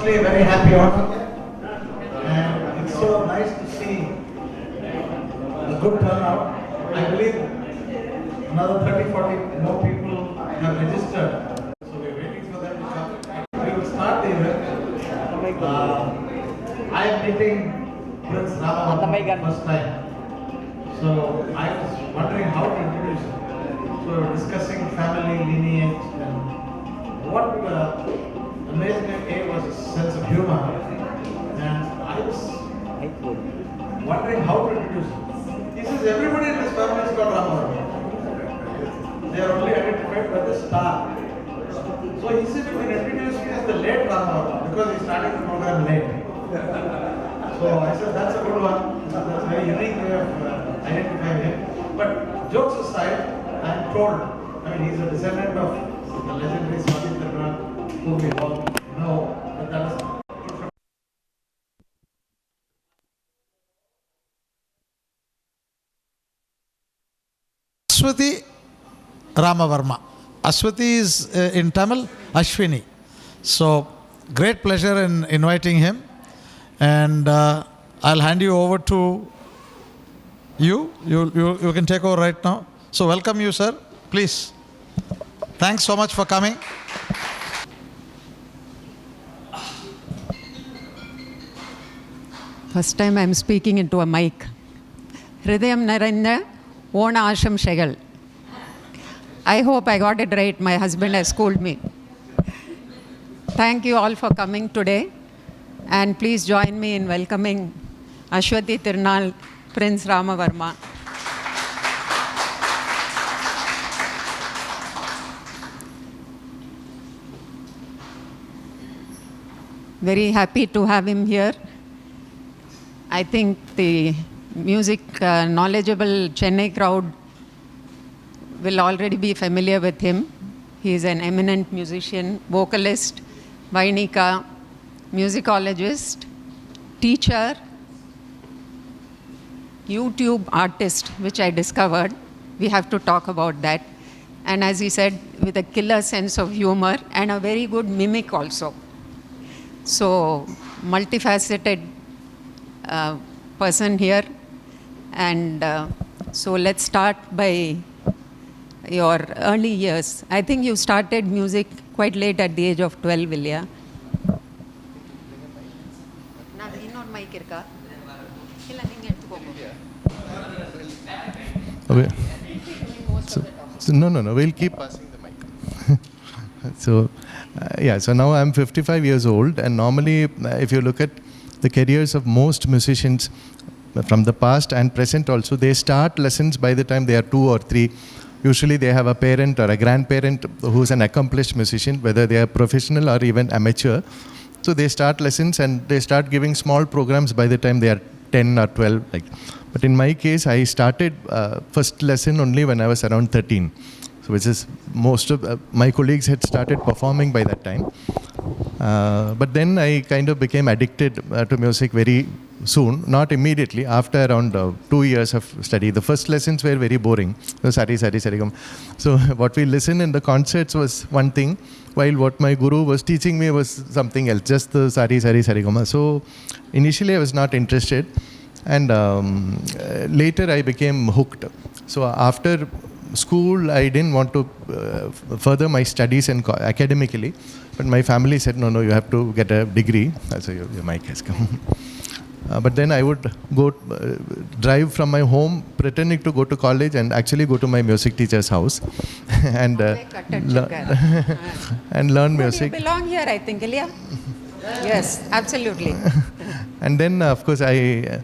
Firstly, very happy Onam, and it's so nice to see a good turnout. I believe another 30-40 more people have registered, so we're waiting for them to come. We will start the event. I am meeting Prince Rama for the first time, so I was wondering how to introduce him. So we were discussing family lineage, and what amazed me was his sense of humor, and I was wondering how to introduce him. He says everybody in this family is called Rama. They are only identified by the star. So he said you can introduce me as the late Rama because he started the program late. So I said that's a good one. That's a very unique way of identifying him. But jokes aside, I am told, I mean he's a descendant of the legendary Swati Thakur, who we all know, but that is Swati Rama Varma. Aswati is in Tamil, Ashwini. So, great pleasure in inviting him. And I'll hand you over to you. You can take over right now. So, welcome you, sir. Please. Thanks so much for coming. First time I'm speaking into a mic. Hridayam Naranda, Ona Asham Shegal. I hope I got it right. My husband has schooled me. Thank you all for coming today. And please join me in welcoming Ashwati Tirunal, Prince Rama Varma. Very happy to have him here. I think the music knowledgeable Chennai crowd will already be familiar with him. He is an eminent musician, vocalist, Vainika, musicologist, teacher, YouTube artist, which I discovered. We have to talk about that. And as he said, with a killer sense of humor and a very good mimic also. So, multifaceted person here. And so let's start by your early years. I think you started music quite late at the age of 12, Vilya. No, we'll keep passing the mic. So now I'm 55 years old, and normally if you look at the careers of most musicians from the past and present also, they start lessons by the time they are 2 or 3. Usually they have a parent or a grandparent who's an accomplished musician, whether they are professional or even amateur. So they start lessons and they start giving small programs by the time they are 10 or 12. But in my case, I started first lesson only when I was around 13. So which is most of my colleagues had started performing by that time. But then I kind of became addicted to music very soon, not immediately, after around 2 years of study. The first lessons were very boring. So what we listened in the concerts was one thing, while what my guru was teaching me was something else, just the sarigama. So initially I was not interested, and later I became hooked. So after school, I didn't want to further my studies and academically, but my family said, no, you have to get a degree. So your mic has come. But then I would go drive from my home, pretending to go to college, and actually go to my music teacher's house and and learn music. You belong here, I think, Ilya? Yes, absolutely. And then, of course, I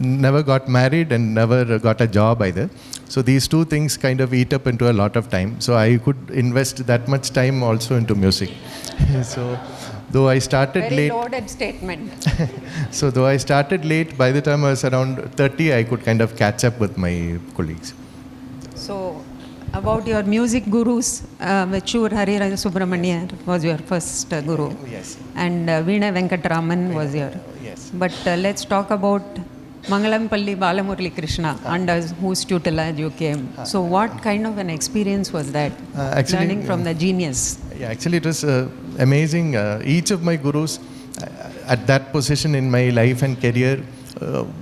never got married and never got a job either. So these two things kind of eat up into a lot of time. So I could invest that much time also into music. So though I started very late. Very loaded statement. So though I started late, by the time I was around 30, I could kind of catch up with my colleagues. So about your music gurus, Vechur Hariraj Subramanian was your first guru. Yes. And Veena Venkatraman was your. Yes. But let's talk about Mangalampalli Balamurali Krishna, under whose tutelage you came. So what kind of an experience was that, learning from the genius? Yeah, actually it was amazing. Each of my gurus, at that position in my life and career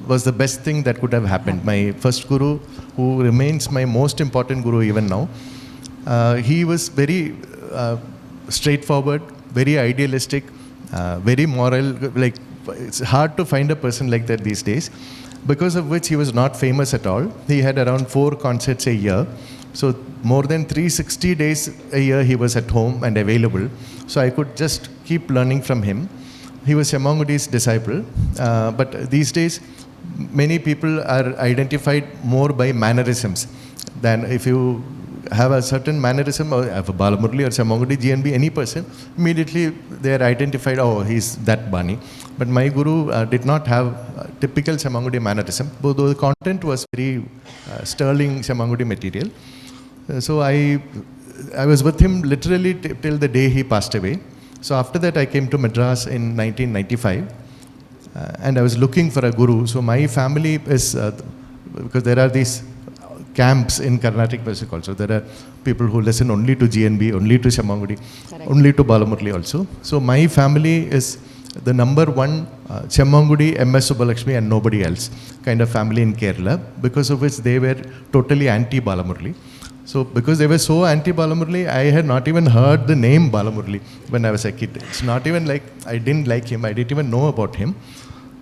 was the best thing that could have happened. My first guru, who remains my most important guru even now, he was very straightforward, very idealistic, very moral. Like, it's hard to find a person like that these days, because of which he was not famous at all. He had around 4 concerts a year. So more than 360 days a year he was at home and available. So I could just keep learning from him. He was Shammangudi's disciple. But these days, many people are identified more by mannerisms than if you have a certain mannerism, or have a Balamurli or Shamangudi, GNB, any person, immediately they are identified, oh, he's that Bani. But my guru did not have typical Shamangudi mannerism, though the content was very sterling Shamangudi material. So I was with him literally till the day he passed away. So after that I came to Madras in 1995 and I was looking for a guru. So my family is, because there are these camps in Carnatic music also. There are people who listen only to GNB, only to Shamangudi, only to Balamurli also. So my family is the number one Shamangudi, MS Subbalakshmi and nobody else kind of family in Kerala, because of which they were totally anti-Balamurli. So because they were so anti-Balamurli, I had not even heard the name Balamurli when I was a kid. It's not even like I didn't like him, I didn't even know about him.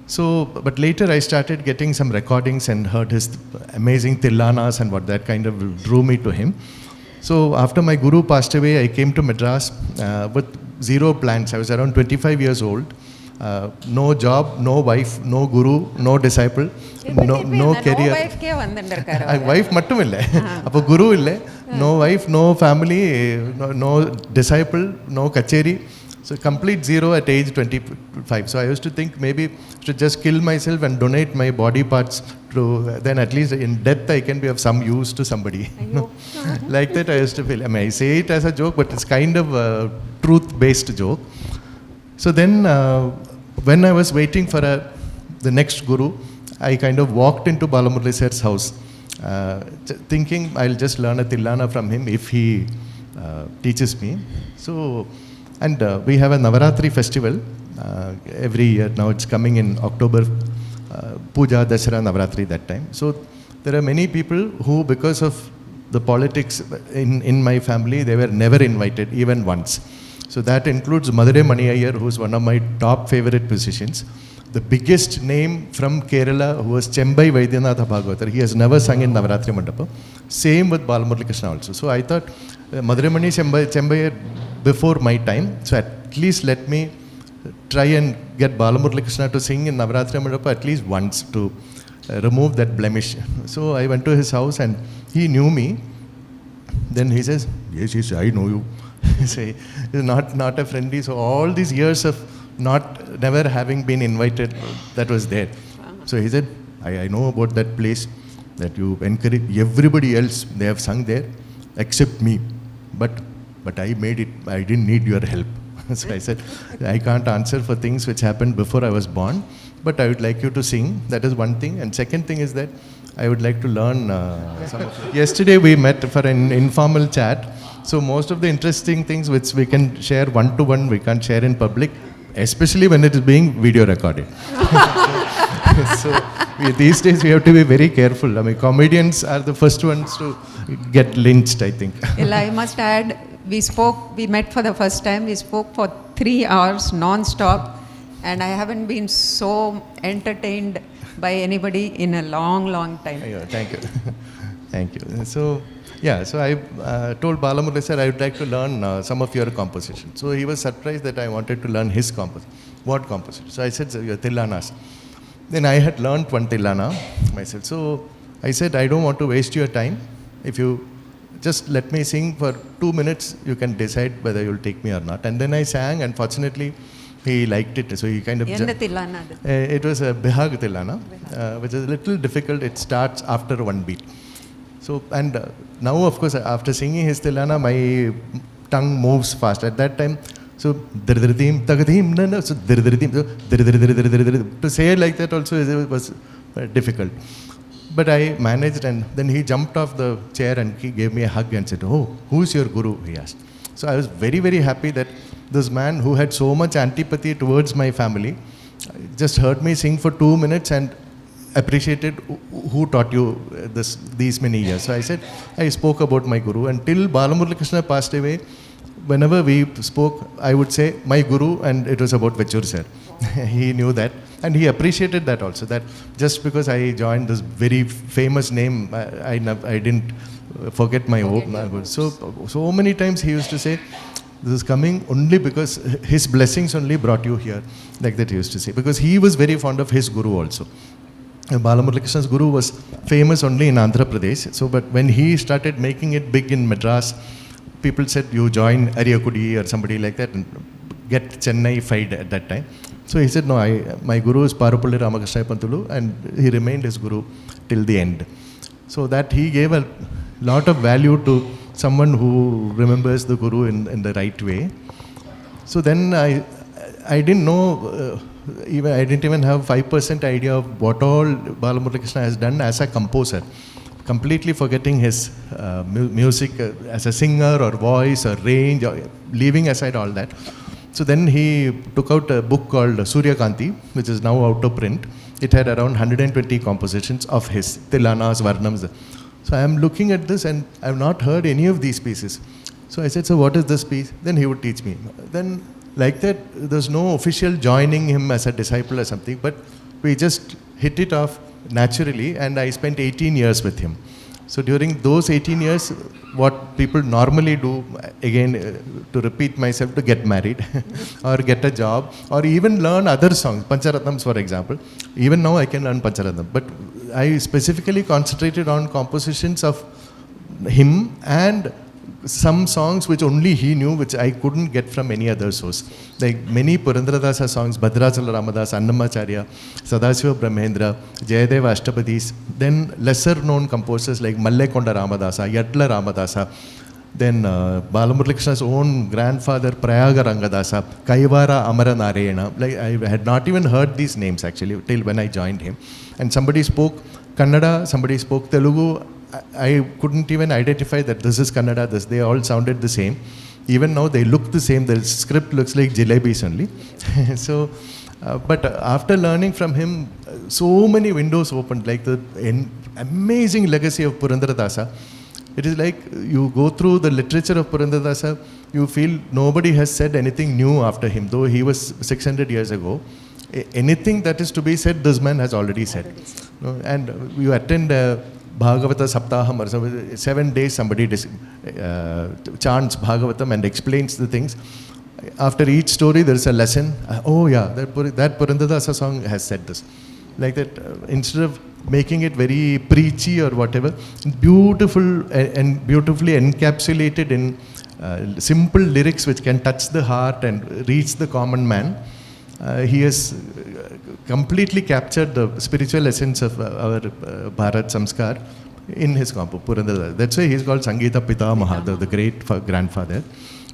So, but later I started getting some recordings and heard his amazing tillanas and what that kind of drew me to him. So after my guru passed away, I came to Madras with zero plans. I was around 25 years old. No job, no wife, no guru, no disciple, no career. Wife mattum ille. Appo guru ille. No wife, no family, no disciple, no kacheri. So complete zero at age 25. So I used to think maybe I should just kill myself and donate my body parts to, then at least in death I can be of some use to somebody. Like that I used to feel. I mean, I say it as a joke, but it's kind of a truth-based joke. So then when I was waiting for the next guru, I kind of walked into Balamurli sir's house thinking I'll just learn a tillana from him if he teaches me. So, and we have a Navaratri festival every year. Now it's coming in October, Puja, Dasara, Navaratri that time. So there are many people who, because of the politics in my family, they were never invited even once. So that includes Madurai Mani Iyer, who's one of my top favorite musicians. The biggest name from Kerala, who was Chembai Vaidyanatha Bhagavatar. He has never sung in Navaratri Mandapa. Same with Balamurli Krishna also. So I thought Madurai Mani Chembai before my time. So at least let me try and get Balamurli Krishna to sing in Navaratri Mandapa at least once to remove that blemish. So I went to his house and he knew me. Then he says, yes, I know you. So he's not a friendly. So all these years of never having been invited, that was there. So he said, I know about that place that you encourage everybody else. They have sung there except me. But I made it. I didn't need your help. So I said, I can't answer for things which happened before I was born, but I would like you to sing. That is one thing. And second thing is that I would like to learn. Yesterday we met for an informal chat. So most of the interesting things which we can share one-to-one, we can't share in public, especially when it is being video recorded. So these days we have to be very careful. I mean, comedians are the first ones to get lynched, I think. Well, I must add, we met for the first time, we spoke for 3 hours non-stop, and I haven't been so entertained by anybody in a long, long time. Thank you. Thank you. So, yeah, so I told Balamurli sir I would like to learn some of your composition. So he was surprised that I wanted to learn his composition. What composition? So I said, your tillanas. Then I had learned one tillana myself. So I said, I don't want to waste your time. If you just let me sing for 2 minutes, you can decide whether you'll take me or not. And then I sang, and fortunately, he liked it. So he kind of... it was a Bihag tillana, which is a little difficult. It starts after one beat. So, and now, of course, after singing his tillana, my tongue moves fast. At that time, so to say it like that also was difficult. But I managed, and then he jumped off the chair and he gave me a hug and said, oh, who's your guru? He asked. So I was very, very happy that this man who had so much antipathy towards my family just heard me sing for 2 minutes and appreciated who taught you these many years. So I said, I spoke about my guru, and till Balamurali Krishna passed away, whenever we spoke, I would say my guru, and it was about Vechur sir. He knew that, and he appreciated that also, that just because I joined this very famous name, I didn't forget my own. So many times he used to say, this is coming only because his blessings only brought you here, like that he used to say, because he was very fond of his guru also. Balamurali Krishna's guru was famous only in Andhra Pradesh, so but when he started making it big in Madras, people said, you join Ariyakudi or somebody like that and get Chennai fied at that time. So he said, no, my guru is Parupalli Ramakrishna Pantulu, and he remained his guru till the end. So that he gave a lot of value to someone who remembers the guru in the right way. So then I didn't know, I didn't even have 5% idea of what all Balamurali Krishna has done as a composer. Completely forgetting his music as a singer or voice or range, or leaving aside all that. So then he took out a book called Surya Kanti, which is now out of print. It had around 120 compositions of his, Tilanas, Varnams. So I am looking at this and I have not heard any of these pieces. So I said, so what is this piece? Then he would teach me. Then like that, there's no official joining him as a disciple or something, but we just hit it off naturally, and I spent 18 years with him. So during those 18 years, what people normally do, again, to repeat myself, to get married or get a job or even learn other songs, Pancharatnams for example. Even now I can learn Pancharatnam, but I specifically concentrated on compositions of him and some songs which only he knew, which I couldn't get from any other source. Like many Purandaradasa songs, Bhadrachala Ramadas, Annamacharya, Sadasiva Brahmendra, Jayadeva Ashtapadis, then lesser known composers like Mallekonda Ramadasa, Yadla Ramadasa, then Balamurali Krishna's own grandfather Prayaga Rangadasa, Kaivara Amara Narayana. Like I had not even heard these names actually till when I joined him. And somebody spoke Kannada, somebody spoke Telugu. I couldn't even identify that this is Kannada, they all sounded the same. Even now they look the same, the script looks like jalebis only. So, but after learning from him, so many windows opened, like the amazing legacy of Purandaradasa. It is like you go through the literature of Purandaradasa, you feel nobody has said anything new after him, though he was 600 years ago. Anything that is to be said, this man has already said. And you attend Bhagavata Saptaham or so, 7 days somebody chants Bhagavatam and explains the things. After each story there is a lesson. Oh yeah, that Purandaradasa song has said this. Like that, instead of making it very preachy or whatever, beautiful and beautifully encapsulated in simple lyrics which can touch the heart and reach the common man. He has completely captured the spiritual essence of our Bharat Samskar in his compo, Purandaradasa. That's why he's called Sangeeta Pitamaha, the great grandfather.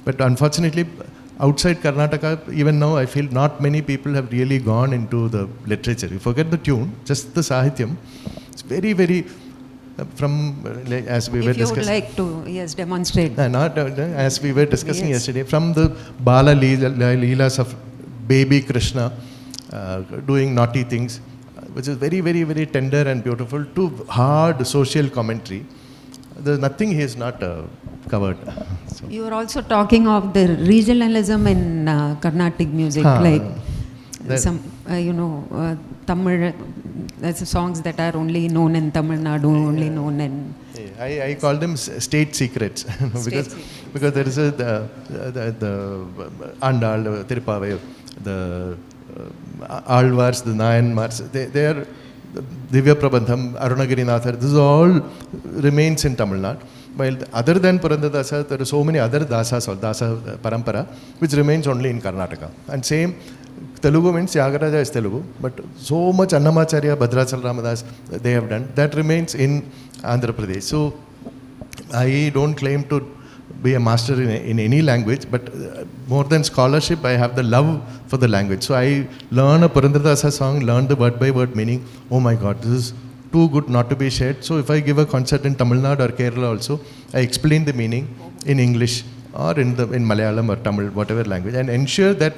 But unfortunately, outside Karnataka, even now, I feel not many people have really gone into the literature. You forget the tune, just the Sahityam. It's very, very, as we were discussing. If you would like to, yes, demonstrate. As we were discussing yesterday, from the Bala Leelas of baby Krishna doing naughty things, which is very, very, very tender and beautiful, to hard social commentary. There's nothing he has not covered. So. You were also talking of the regionalism in Carnatic music, like some, Tamil, there's songs that are only known in Tamil Nadu, only known in... I call them state secrets because there is the Andal, Tirupavai, the Alvars, the Nayanmars, they are Divya Prabandham, Arunagirinathar, this all remains in Tamil Nadu. While other than Purandaradasa, there are so many other dasas or dasa parampara which remains only in Karnataka. And same, Telugu means Tyagaraja is Telugu, but so much Annamacharya, Bhadrachala Ramadas they have done, that remains in Andhra Pradesh. So I don't claim to be a master in any language, but more than scholarship, I have the love for the language. So I learn a Purandaradasa song, learn the word by word meaning. Oh my God, this is too good not to be shared. So if I give a concert in Tamil Nadu or Kerala also, I explain the meaning in English or in Malayalam or Tamil, whatever language, and ensure that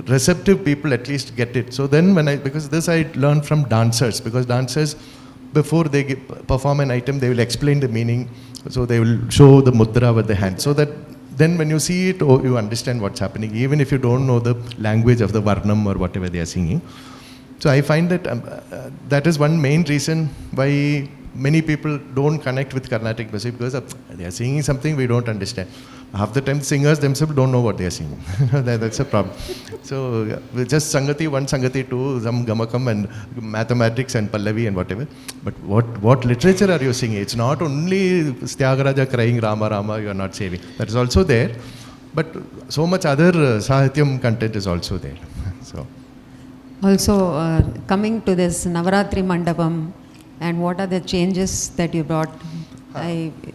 receptive people at least get it. So then because this I learned from dancers, because dancers, before they perform an item, they will explain the meaning. So they will show the mudra with the hand. So that then when you see it, you understand what's happening, even if you don't know the language of the Varnam or whatever they are singing. So I find that that is one main reason why many people don't connect with Carnatic music, because they are singing something we don't understand. Half the time singers themselves don't know what they are singing. That's a problem. So just Sangati 1, Sangati 2, some Gamakam and mathematics and Pallavi and whatever. But what literature are you singing? It's not only Tyagaraja crying Rama, Rama, you are not saving. That is also there. But so much other Sahityam content is also there. So. Also, coming to this Navaratri Mandapam, and what are the changes that you brought?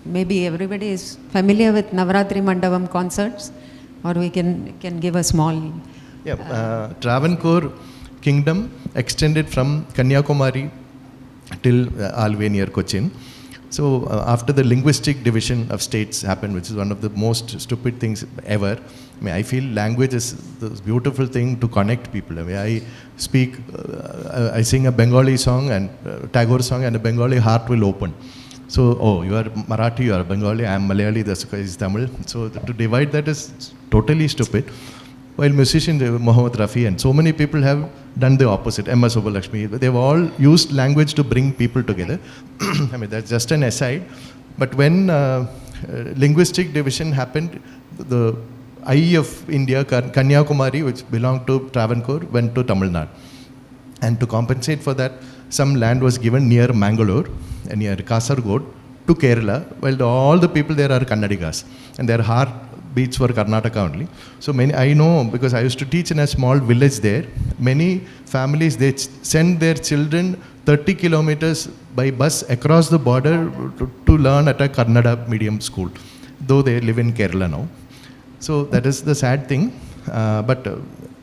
Maybe everybody is familiar with Navaratri Mandapam concerts, or we can give a small. Yeah, Travancore kingdom extended from Kanyakumari till Alve near Cochin. So after the linguistic division of states happened, which is one of the most stupid things ever, I mean, I feel language is the beautiful thing to connect people. I mean, I speak, I sing a Bengali song and Tagore song, and a Bengali heart will open. So, oh, you are Marathi, you are Bengali, I am Malayali, this is Tamil. So to divide that is totally stupid. While musicians, Mohammed Rafi and so many people have done the opposite. Emma Subbalakshmi, they've all used language to bring people together. I mean, that's just an aside. But when linguistic division happened, the eye of India, Kanyakumari, which belonged to Travancore, went to Tamil Nadu. And to compensate for that, some land was given near Mangalore and near Kasargod to Kerala, while all the people there are Kannadigas. And their heart beats for Karnataka only. So I know, because I used to teach in a small village there, many families, they send their children 30 kilometers by bus across the border to learn at a Kannada medium school, though they live in Kerala now. So that is the sad thing. But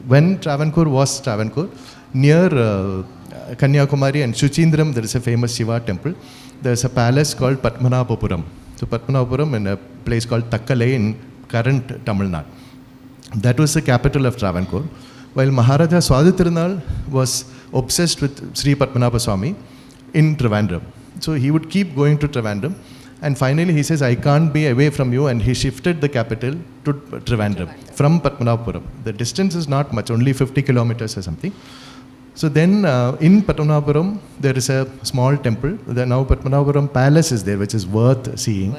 when Travancore was Travancore, near Kanyakumari and Shuchindram, there is a famous Shiva temple. There is a palace called Padmanabhapuram. So Padmanabhapuram in a place called Takkalai in current Tamil Nadu. That was the capital of Travancore. While Maharaja Swadhitirunal was obsessed with Sri Padmanabha Swami in Trivandrum. So he would keep going to Trivandrum. And finally he says, I can't be away from you. And he shifted the capital to Trivandrum from Padmanabhapuram. The distance is not much, only 50 kilometers or something. So then in Padmanabhapuram, there is a small temple. Now Padmanabhapuram Palace is there, which is worth seeing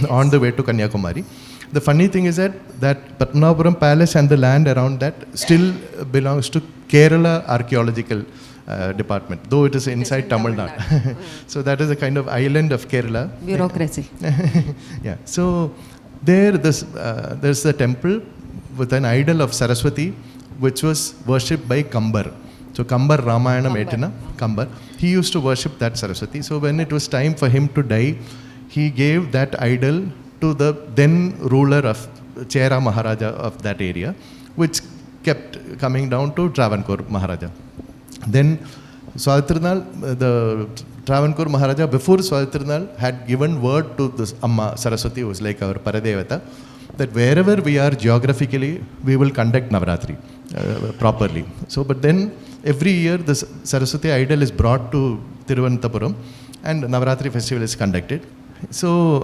on the way to Kanyakumari. The funny thing is that Padmanabhapuram Palace and the land around that still belongs to Kerala Archaeological Department, though it is inside Tamil Nadu. So that is a kind of island of Kerala. Bureaucracy. Yeah. So there's a temple with an idol of Saraswati, which was worshipped by Kambar. So Kambar Ramayana Metina, Kambar. He used to worship that Saraswati. So when it was time for him to die, he gave that idol to the then ruler of Chera Maharaja of that area, which kept coming down to Travancore Maharaja. Then Swadhitirunal, the Travancore Maharaja, before Swadhitirunal, had given word to this Amma Saraswati, who was like our Paradevata, that wherever we are geographically, we will conduct Navaratri properly. So, but then every year, this Saraswati idol is brought to Thiruvananthapuram and Navaratri festival is conducted. So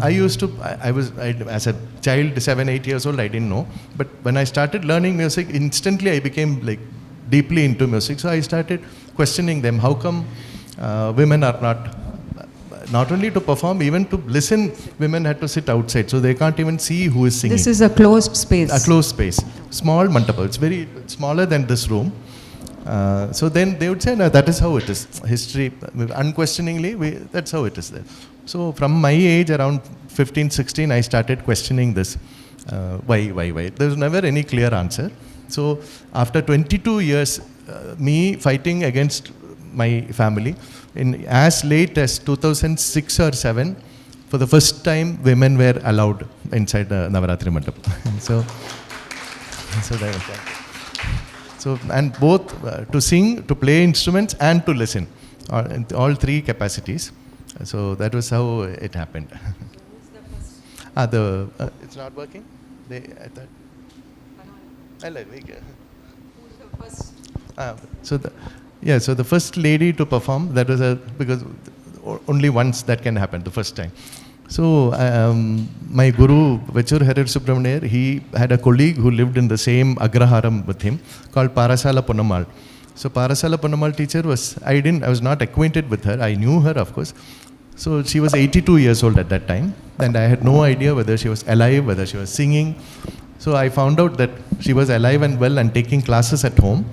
as a child, 7, 8 years old, I didn't know. But when I started learning music, instantly I became like deeply into music. So I started questioning them. How come women are not only to perform, even to listen, women had to sit outside. So they can't even see who is singing. This is a closed space. A closed space. Small mandapa. It's very smaller than this room. So then they would say, no, that is how it is. History, unquestioningly, that's how it is there. So from my age, around 15, 16, I started questioning this. Why? There was never any clear answer. So after 22 years, me fighting against my family, in as late as 2006 or 7, for the first time, women were allowed inside the Navaratri Mandap. So that was that. So, and both to sing, to play instruments, and to listen, all three capacities. So that was how it happened. It's not working? I thought. So the first lady to perform, that was because only once that can happen, the first time. So my guru, Vechur Harir Subramaniar, he had a colleague who lived in the same Agraharam with him called Parasala Ponnamal. So Parasala Ponnamal teacher I was not acquainted with her. I knew her, of course. So she was 82 years old at that time, and I had no idea whether she was alive, whether she was singing. So I found out that she was alive and well and taking classes at home.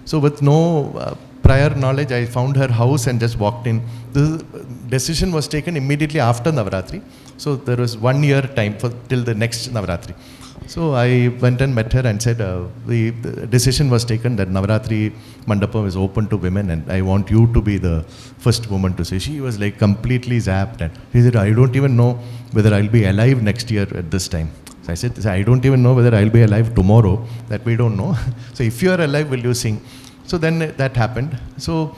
So with no prior knowledge, I found her house and just walked in. The decision was taken immediately after Navaratri. So there was 1 year time till the next Navaratri. So I went and met her and said, the decision was taken that Navaratri Mandapam is open to women and I want you to be the first woman to say. She was like completely zapped and she said, I don't even know whether I'll be alive next year at this time. So I said, I don't even know whether I'll be alive tomorrow. That we don't know. So if you are alive, will you sing? So then that happened. So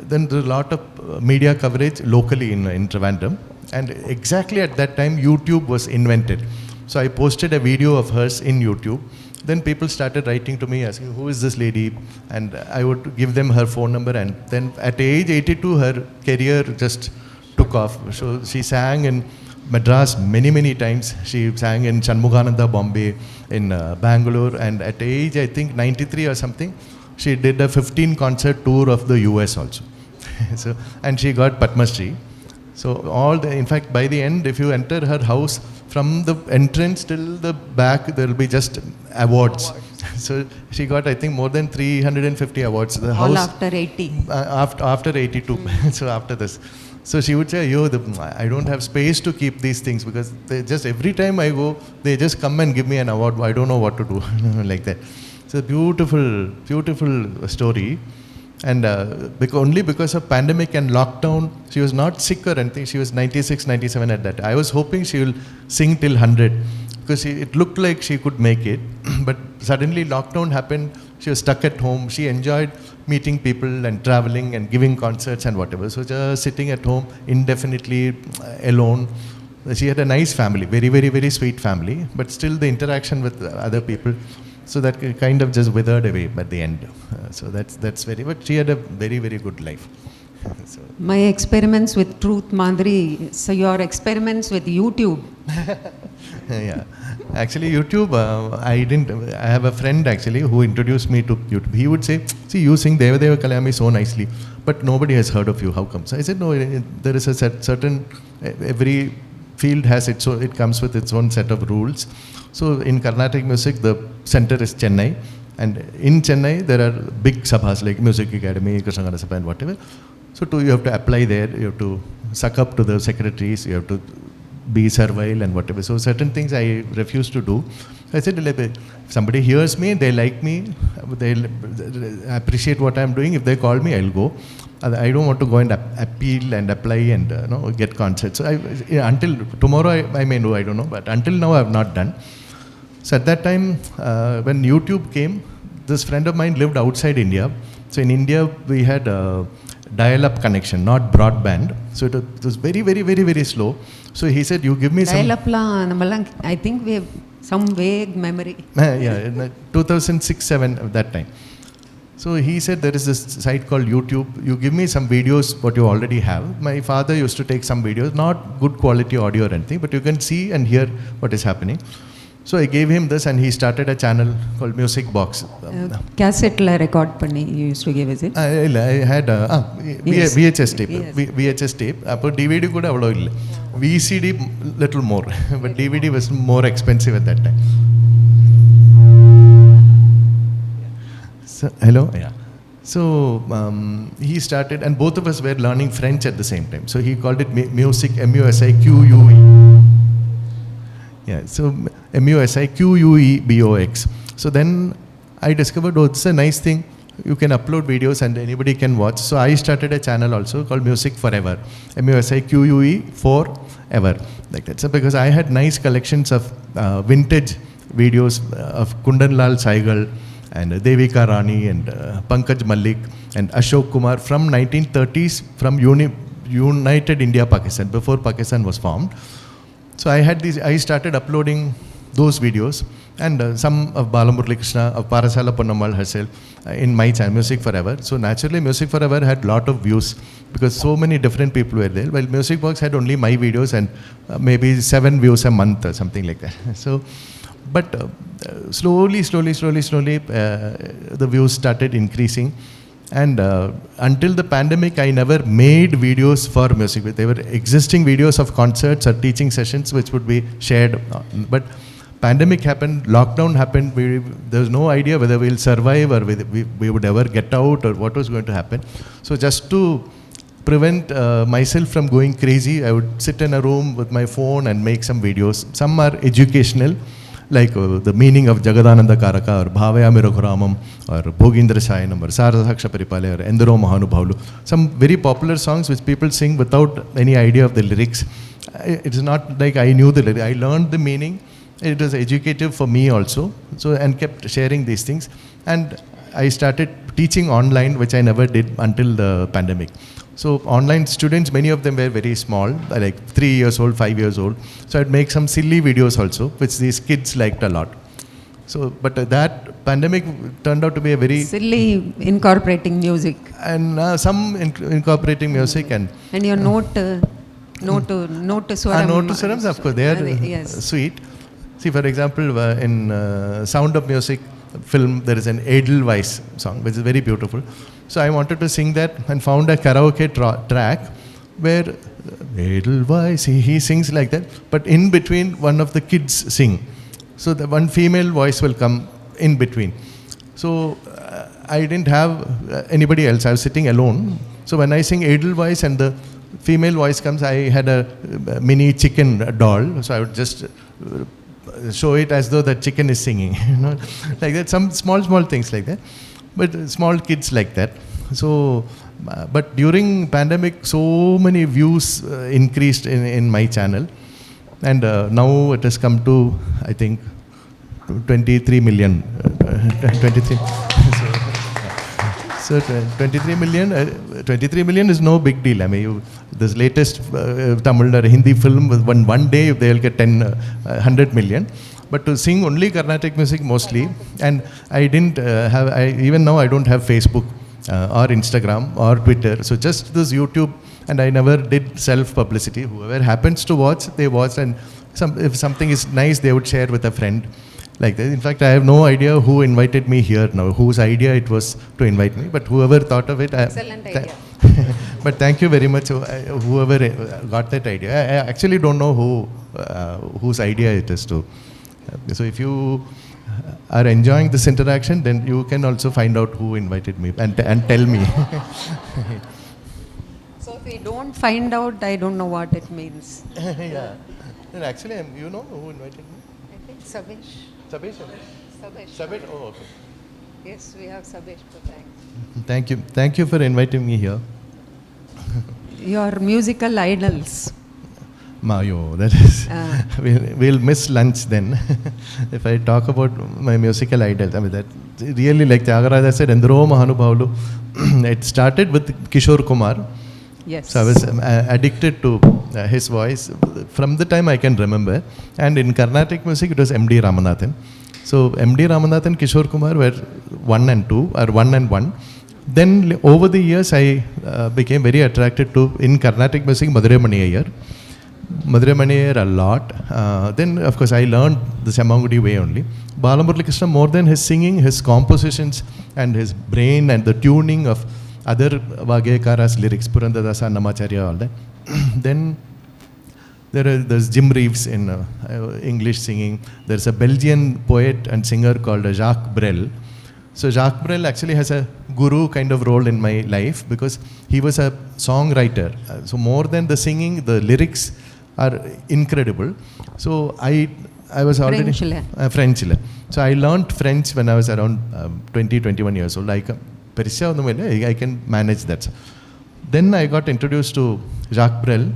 then there's a lot of media coverage locally in Trivandrum. And exactly at that time, YouTube was invented. So I posted a video of hers in YouTube. Then people started writing to me asking, who is this lady? And I would give them her phone number. And then at age 82, her career just took off. So she sang in Madras many times. She sang in Shanmugananda, Bombay, in Bangalore. And at age, I think, 93 or something, she did a 15-concert tour of the US also. So, and she got Padma Shri. So in fact, by the end, if you enter her house, from the entrance till the back, there will be just awards. So she got, I think, more than 350 awards. The all house, after 80. After 82. So after this. So she would say, I don't have space to keep these things because they just, every time I go, they just come and give me an award. I don't know what to do, like that. It's a beautiful story. And only because of pandemic and lockdown, she was not sick or anything. She was 96, 97 at that. I was hoping she will sing till 100 because it looked like she could make it. But suddenly lockdown happened. She was stuck at home. She enjoyed meeting people and traveling and giving concerts and whatever. So just sitting at home indefinitely alone. She had a nice family, very sweet family. But still the interaction with other people. So that kind of just withered away at the end. So that's but she had a very good life. So. My experiments with truth, Madhuri. So your experiments with YouTube. Yeah, actually YouTube, I have a friend actually who introduced me to YouTube. He would say, see, you sing Deva Deva Kalyami so nicely, but nobody has heard of you. How come? So I said, no, there is a certain, every field has it comes with its own set of rules. So in Carnatic music, the center is Chennai. And in Chennai, there are big sabhas like Music Academy, Krishnagana Sabha and whatever. So you have to apply there, you have to suck up to the secretaries, you have to be servile and whatever. So certain things I refuse to do. So I said, if somebody hears me, they like me, they appreciate what I'm doing. If they call me, I'll go. I don't want to go and appeal and apply and get concerts. So until tomorrow I may do, I don't know. But until now I have not done. So at that time, when YouTube came, this friend of mine lived outside India. So in India, we had a dial-up connection, not broadband. So it was very slow. So he said, you give me some... Dial-up, I think we have some vague memory. Yeah, in 2006-07 at that time. So he said, there is this site called YouTube. You give me some videos, what you already have. My father used to take some videos, not good quality audio or anything, but you can see and hear what is happening. So I gave him this and he started a channel called Music Box. Cassette la record panni you used to give, is it? I had Yes. VHS tape. Yes. VHS tape. Appo DVD kuda avlo illa. VCD little more, but DVD was more expensive at that time. So, hello? Yeah. So he started, and both of us were learning French at the same time. So he called it Music, MUSIQUE. Yeah, so MUSIQUEBOX. So then I discovered, it's a nice thing. You can upload videos and anybody can watch. So I started a channel also called Music Forever. MUSIQUE forever. Like that. So because I had nice collections of vintage videos of Kundan Lal Saigal and Devika Rani and Pankaj Malik and Ashok Kumar from 1930s from United India, Pakistan, before Pakistan was formed. So I started uploading those videos, and some of Balamurli Krishna, of Parasala Ponnamal herself, in my channel, Music Forever. So naturally, Music Forever had lot of views because so many different people were there. While Music Box had only my videos and maybe 7 views a month or something like that. So, but slowly, the views started increasing. And until the pandemic, I never made videos for music. They were existing videos of concerts or teaching sessions which would be shared. But pandemic happened, lockdown happened, there was no idea whether we'll survive or whether we would ever get out or what was going to happen. So just to prevent myself from going crazy, I would sit in a room with my phone and make some videos. Some are educational, like the meaning of Jagadananda Karaka or Bhavayami Raghuramam or Bhogindra Shayanam or Saradaksha Paripale or Endaro Mahanubhavlu. Some very popular songs which people sing without any idea of the lyrics. It's not like I knew the lyrics. I learned the meaning. It was educative for me also. So, and kept sharing these things. And I started teaching online, which I never did until the pandemic. So online students, many of them were very small, like 3 years old, 5 years old. So I'd make some silly videos also, which these kids liked a lot. So, but that pandemic turned out to be a very... Silly incorporating music. And some incorporating music and... And your note to Swaram. Note to Swarams, of course, they are yes. Sweet. See, for example, in Sound of Music film, there is an Edelweiss song, which is very beautiful. So I wanted to sing that and found a karaoke track where Edelweiss, he sings like that, but in between one of the kids sing. So the one female voice will come in between. So I didn't have anybody else. I was sitting alone. So when I sing Edelweiss and the female voice comes, I had a mini chicken doll. So I would just show it as though the chicken is singing, like that. Some small things like that. But small kids like that. So, but during pandemic, so many views increased in my channel. And now it has come to, I think, 23 million. 23. So 23 million is no big deal. I mean, this latest Tamil or Hindi film, with one day they'll get 100 million. But to sing only Carnatic music mostly, and I didn't even now I don't have Facebook or Instagram or Twitter. So just this YouTube, and I never did self-publicity. Whoever happens to watch, they watch, and if something is nice, they would share with a friend. Like that. In fact, I have no idea who invited me here now, whose idea it was to invite me, but whoever thought of it. Excellent idea. But thank you very much, whoever got that idea. I actually don't know whose idea it is to. So if you are enjoying this interaction, then you can also find out who invited me and tell me. So if we don't find out, I don't know what it means. Yeah. And actually, you know who invited me? I think Sabesh. Sabesh? Sabesh, oh, okay. Yes, we have Sabesh to thank. Thank you. Thank you for inviting me here. Your musical idols. Mayo, that is. We'll miss lunch then. If I talk about my musical idols, I mean, that really, like Tyagaraja said, Endaro Mahanubhavlu, it started with Kishore Kumar. Yes. So I was addicted to his voice from the time I can remember. And in Carnatic music, it was M.D. Ramanathan. So M.D. Ramanathan, Kishore Kumar were 1 and 2, or 1 and 1. Then over the years, I became very attracted to, in Carnatic music, Madurai Mani Iyer a lot. Then, of course, I learned the Semmangudi way only. Balamurli Krishna, more than his singing, his compositions and his brain and the tuning of other Vagekara's lyrics, Purandadasa, Namacharya, all that. Then there's Jim Reeves in English singing. There's a Belgian poet and singer called Jacques Brel. So Jacques Brel actually has a guru kind of role in my life because he was a songwriter. So more than the singing, the lyrics are incredible. So I was already... French. So I learned French when I was around 20, 21 years old. I can manage that. Then I got introduced to Jacques Brel.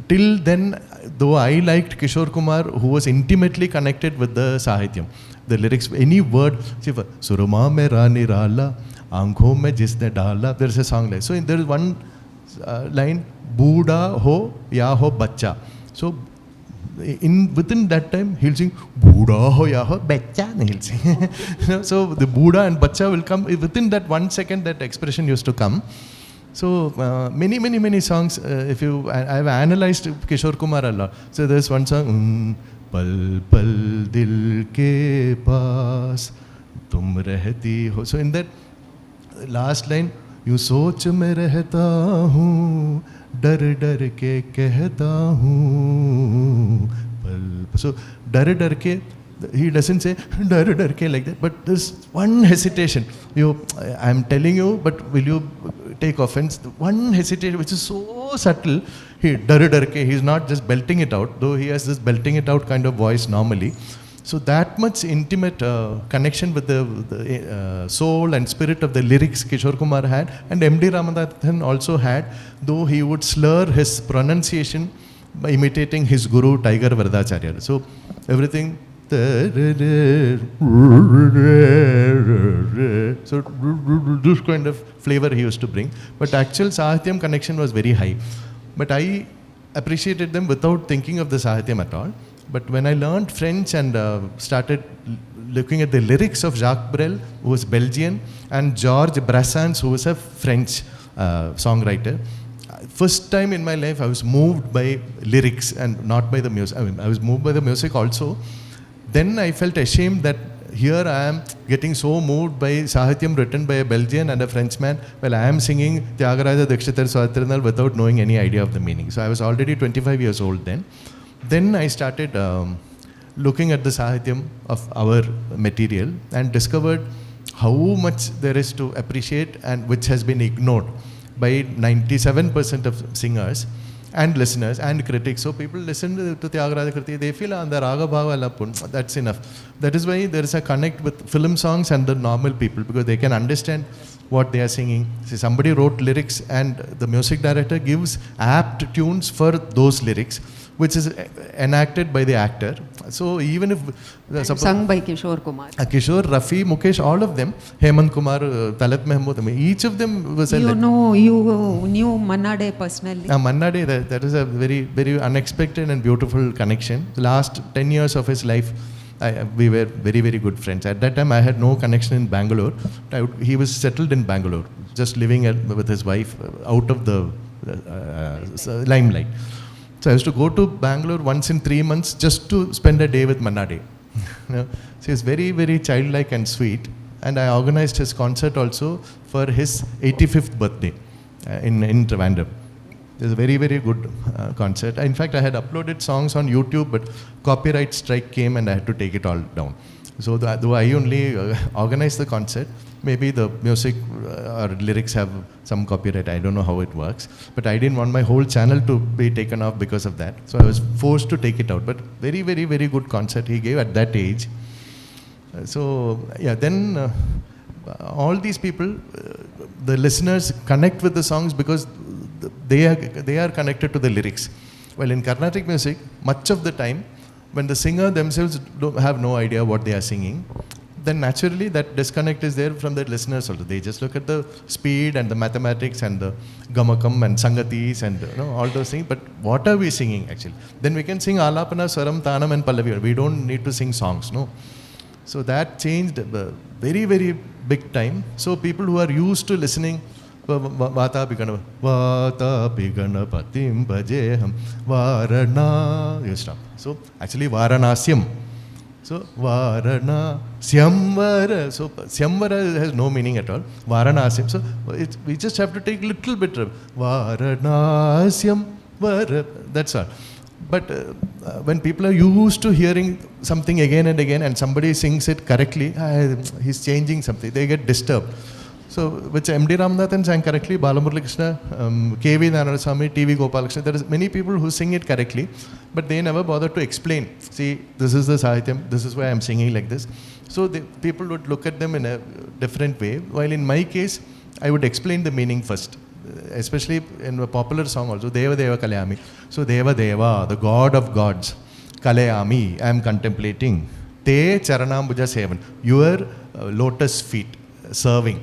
Till then, though I liked Kishore Kumar, who was intimately connected with the Sahityam, the lyrics, any word, Surama mein rani rala, aankhon mein jisne dala, there's a song like. So there is one line, Buddha ho ya ho bacha. So within that time, he'll sing, Buddha hoya ho, bacha, he'll sing. So the Buddha and bacha will come, within that 1 second, that expression used to come. So many songs, I've analyzed Kishore Kumar a lot. So there's one song, Pal pal dil ke paas, tum rehti ho. So in that last line, यूं सोच में रहता हूँ डर डर के कहता हूँ पल. So डर डर के, he doesn't say डर डर के like that, but there's one hesitation. I'm telling you, but will you take offense? One hesitation which is so subtle. He डर डर के, he's not just belting it out, though he has this belting it out kind of voice normally. So that much intimate connection with the soul and spirit of the lyrics Kishore Kumar had, and M.D. Rama Nathan also had, though he would slur his pronunciation by imitating his guru Tiger Vardacharya. So everything, so this kind of flavor he used to bring. But actual Sahityam connection was very high. But I appreciated them without thinking of the Sahityam at all. But when I learned French and started looking at the lyrics of Jacques Brel, who was Belgian, and Georges Brassens, who was a French songwriter, first time in my life I was moved by lyrics and not by the music. I mean, I was moved by the music also. Then I felt ashamed that here I am getting so moved by Sahityam written by a Belgian and a Frenchman, while I am singing Tyagaraja Dikshitar Swatirnal without knowing any idea of the meaning. So I was already 25 years old then. Then I started looking at the Sahityam of our material and discovered how much there is to appreciate, and which has been ignored by 97% of singers and listeners and critics. So people listen to Tyagaraja Kriti, they feel the Raga Bhava Lapun, that's enough. That is why there is a connect with film songs and the normal people, because they can understand what they are singing. See, somebody wrote lyrics and the music director gives apt tunes for those lyrics, which is enacted by the actor. So even if sung by Kishore Kumar, Kishore, Rafi, Mukesh, all of them, Hemant Kumar, Talat Mahmood, each of them was a... You knew Manna Dey personally? Manna Dey, that is a very, very unexpected and beautiful connection. The last 10 years of his life, we were very, very good friends. At that time, I had no connection in Bangalore. He was settled in Bangalore, just living with his wife out of the limelight. So I used to go to Bangalore once in 3 months just to spend a day with Manna Dey. So he was very, very childlike and sweet. And I organized his concert also for his 85th birthday in Trivandrum. It was a very, very good concert. In fact, I had uploaded songs on YouTube, but copyright strike came and I had to take it all down. So though I only organized the concert, maybe the music or lyrics have some copyright, I don't know how it works. But I didn't want my whole channel to be taken off because of that. So I was forced to take it out. But very, very, very good concert he gave at that age. So yeah, then all these people, the listeners connect with the songs because they are connected to the lyrics. Well, in Carnatic music, much of the time, when the singer themselves have no idea what they are singing, then naturally that disconnect is there from the listeners also. They just look at the speed and the mathematics and the gamakam and sangatis and all those things. But what are we singing actually? Then we can sing alapana, swaram, tanam and pallavi. We don't need to sing songs, no. So that changed very, very big time. So people who are used to listening, Vata Pigana Patim Bhajeham Varana, you stop. So actually Varanasyam. So Varanasyamvara. So Syamvara has no meaning at all. Varanasyam. So we just have to take little bit of Varanasyamvara. That's all. But when people are used to hearing something again and again and somebody sings it correctly, he's changing something, they get disturbed. So, which M.D. Rama Nathan sang correctly, Balamurali Krishna, K.V. Narayanaswamy, T.V. Gopalakrishna, there is many people who sing it correctly, but they never bother to explain. See, this is the Sahityam, this is why I am singing like this. So, people would look at them in a different way, while in my case, I would explain the meaning first. Especially in a popular song also, Deva Deva Kalayami. So, Deva Deva, the God of gods, Kalayami, I am contemplating. Te Charanambuja Sevan, your lotus feet, serving.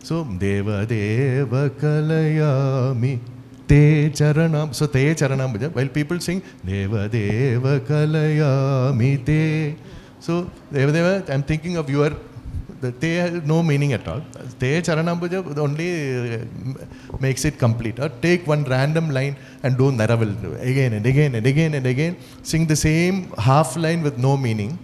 So, Deva Deva Kalayami, Te Charanam. So Te Charanam, while people sing Deva Deva Kalayami Te. So Deva Deva, I'm thinking of your, the Te has no meaning at all. Te Charanam only makes it complete. Or take one random line and do Naraval again and again and again and again. Sing the same half line with no meaning.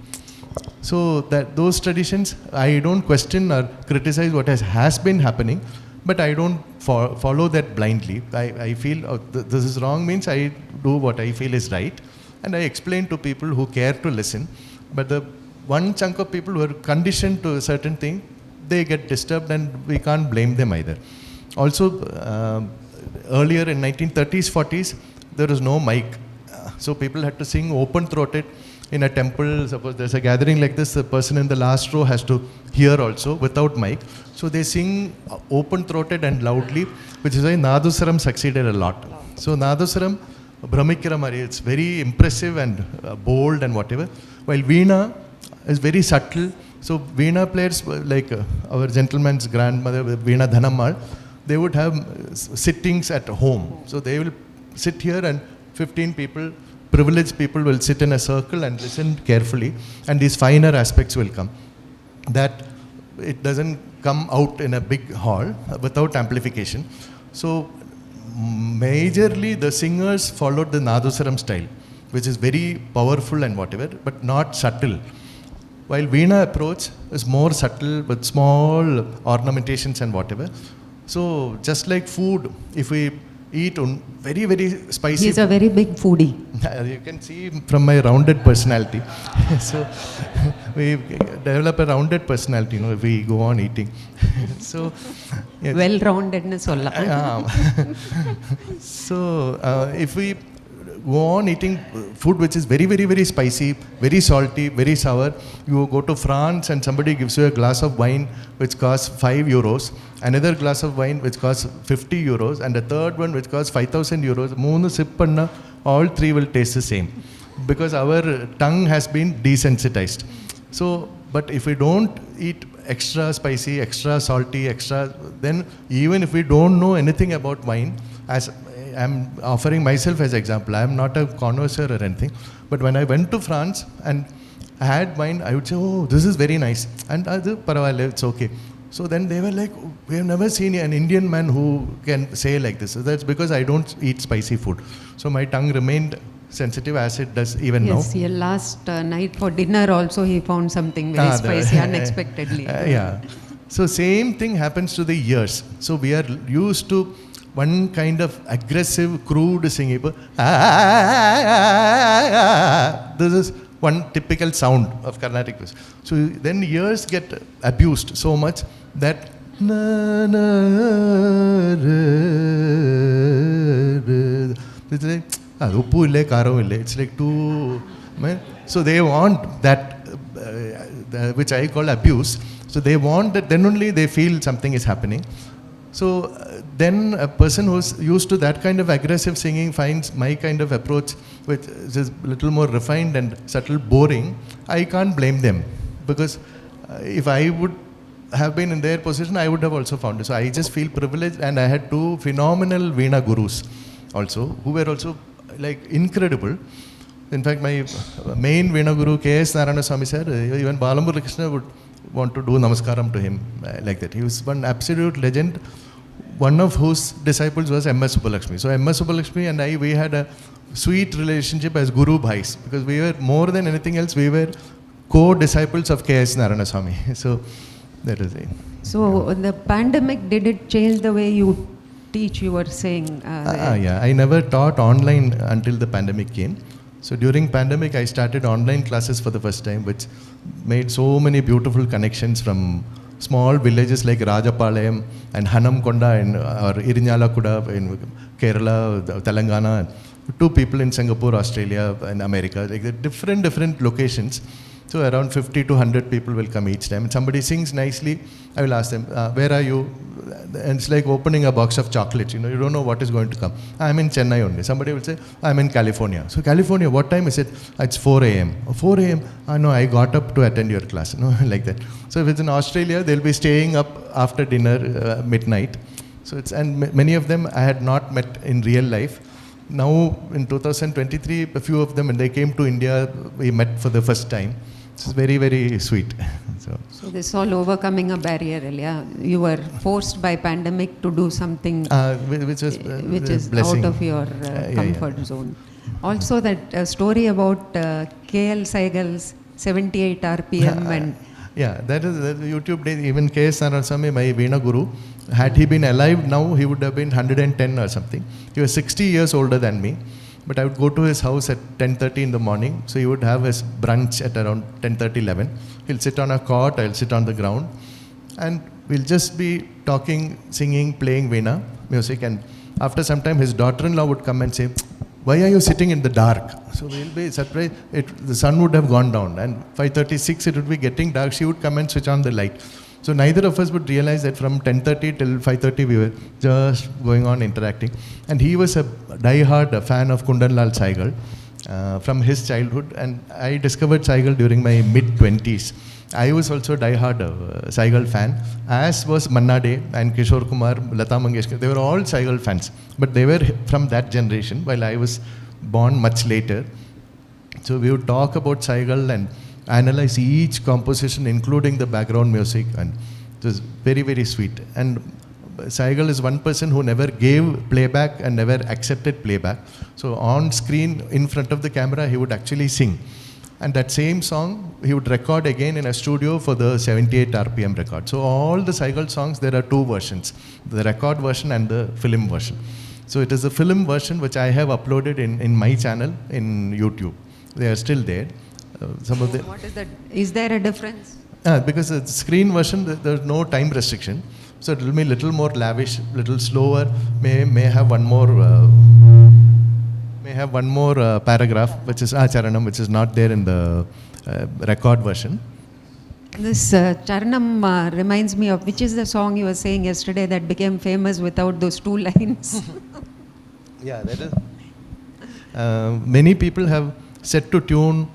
So that those traditions, I don't question or criticize what has been happening, but I don't follow that blindly. I feel this is wrong means I do what I feel is right, and I explain to people who care to listen. But the one chunk of people who are conditioned to a certain thing, they get disturbed, and we can't blame them either. Also, earlier in 1930s, 40s, there was no mic. So people had to sing open-throated in a temple. Suppose there's a gathering like this, the person in the last row has to hear also without mic. So they sing open-throated and loudly, which is why Nadusaram succeeded a lot. So Nadusaram, Brahmikiramari, it's very impressive and bold and whatever. While Veena is very subtle. So Veena players like our gentleman's grandmother, Veena Dhanammal, they would have sittings at home. So they will sit here and 15 people, privileged people will sit in a circle and listen carefully, and these finer aspects will come. That it doesn't come out in a big hall without amplification. So majorly the singers followed the Nadusaram style, which is very powerful and whatever, but not subtle. While Veena approach is more subtle with small ornamentations and whatever. So just like food, if we eat very, very spicy. He's a very big foodie. You can see from my rounded personality. So we develop a rounded personality, you know, if we go on eating. So yes. Well-roundedness solla. So if we go on eating food which is very, very, very spicy, very salty, very sour, you go to France and somebody gives you a glass of wine which costs 5 euros, another glass of wine which costs 50 euros, and a third one which costs 5,000 euros. Moonu sip panna, all three will taste the same because our tongue has been desensitized. So, but if we don't eat extra spicy, extra salty, extra, then even if we don't know anything about wine, as I'm offering myself as example, I'm not a connoisseur or anything, but when I went to France and I had wine, I would say, oh, this is very nice, and it's okay. So then they were like, we have never seen an Indian man who can say like this. So that's because I don't eat spicy food. So my tongue remained sensitive as it does even now. Yes, last night for dinner also he found something very spicy unexpectedly. Yeah. So same thing happens to the ears. So we are used to one kind of aggressive, crude singing. This is one typical sound of Carnatic music. So then ears get abused so much that it's like too. So they want that, which I call abuse. So they want that, then only they feel something is happening. So then a person who's used to that kind of aggressive singing finds my kind of approach, which is a little more refined and subtle, boring. I can't blame them because if I would have been in their position, I would have also found it. So I just feel privileged, and I had two phenomenal Veena gurus also, who were also like incredible. In fact, my main Veena guru, K.S. Narayana Swami sir, even Balamur Krishna would want to do namaskaram to him like that. He was one absolute legend, one of whose disciples was M.S. Subbulakshmi. So M.S. Subbulakshmi and I, we had a sweet relationship as Guru Bhais, because we were, more than anything else, we were co-disciples of K.S. Narayana Swami. So that is it. So the pandemic, did it change the way you teach, you were saying? Yeah, I never taught online until the pandemic came. So during pandemic, I started online classes for the first time, which made so many beautiful connections from small villages like Rajapalayam and Hanamkonda or Irinyalakuda in Kerala, Telangana, two people in Singapore, Australia and America, like different locations. So around 50 to 100 people will come each time. And somebody sings nicely, I will ask them, where are you? And it's like opening a box of chocolates, you know, you don't know what is going to come. I'm in Chennai only. Somebody will say, I'm in California. So California, what time is it? It's 4 a.m. 4 a.m. No, I got up to attend your class, like that. So if it's in Australia, they'll be staying up after dinner, midnight. So it's, and many of them I had not met in real life. Now in 2023, a few of them, when they came to India, we met for the first time. It's very, very sweet. So this is all overcoming a barrier, yeah. You were forced by pandemic to do something which is out of your comfort zone. Also that story about KL Saigal's 78 RPM and... Yeah, that is YouTube days. Even K.S. Narasamy, my Veena Guru, had he been alive now, he would have been 110 or something. He was 60 years older than me. But I would go to his house at 10:30 in the morning. So he would have his brunch at around 10:30, 11. He'll sit on a cot, I'll sit on the ground. And we'll just be talking, singing, playing Veena music. And after some time, his daughter-in-law would come and say, "Why are you sitting in the dark?" So we'll be surprised. The sun would have gone down. And 5:36, it would be getting dark. She would come and switch on the light. So neither of us would realize that from 10:30 till 5:30 we were just going on interacting. And he was a die-hard fan of Kundan Lal Saigal from his childhood. And I discovered Saigal during my mid-20s. I was also a die-hard Saigal fan, as was Manna Dey and Kishore Kumar, Lata Mangeshkar. They were all Saigal fans. But they were from that generation, while I was born much later. So we would talk about Saigal and analyze each composition, including the background music, and it was very, very sweet. And Saigal is one person who never gave playback and never accepted playback. So on screen, in front of the camera, he would actually sing. And that same song, he would record again in a studio for the 78 RPM record. So all the Saigal songs, there are two versions, the record version and the film version. So it is the film version which I have uploaded in my channel in YouTube. They are still there. Some of the. What is that? Is there a difference? Because the screen version, there's no time restriction. So it will be a little more lavish, little slower, may have one more paragraph, which is Charanam, which is not there in the record version. This Charanam reminds me of, which is the song you were saying yesterday that became famous without those two lines? Yeah, that is. Many people have set to tune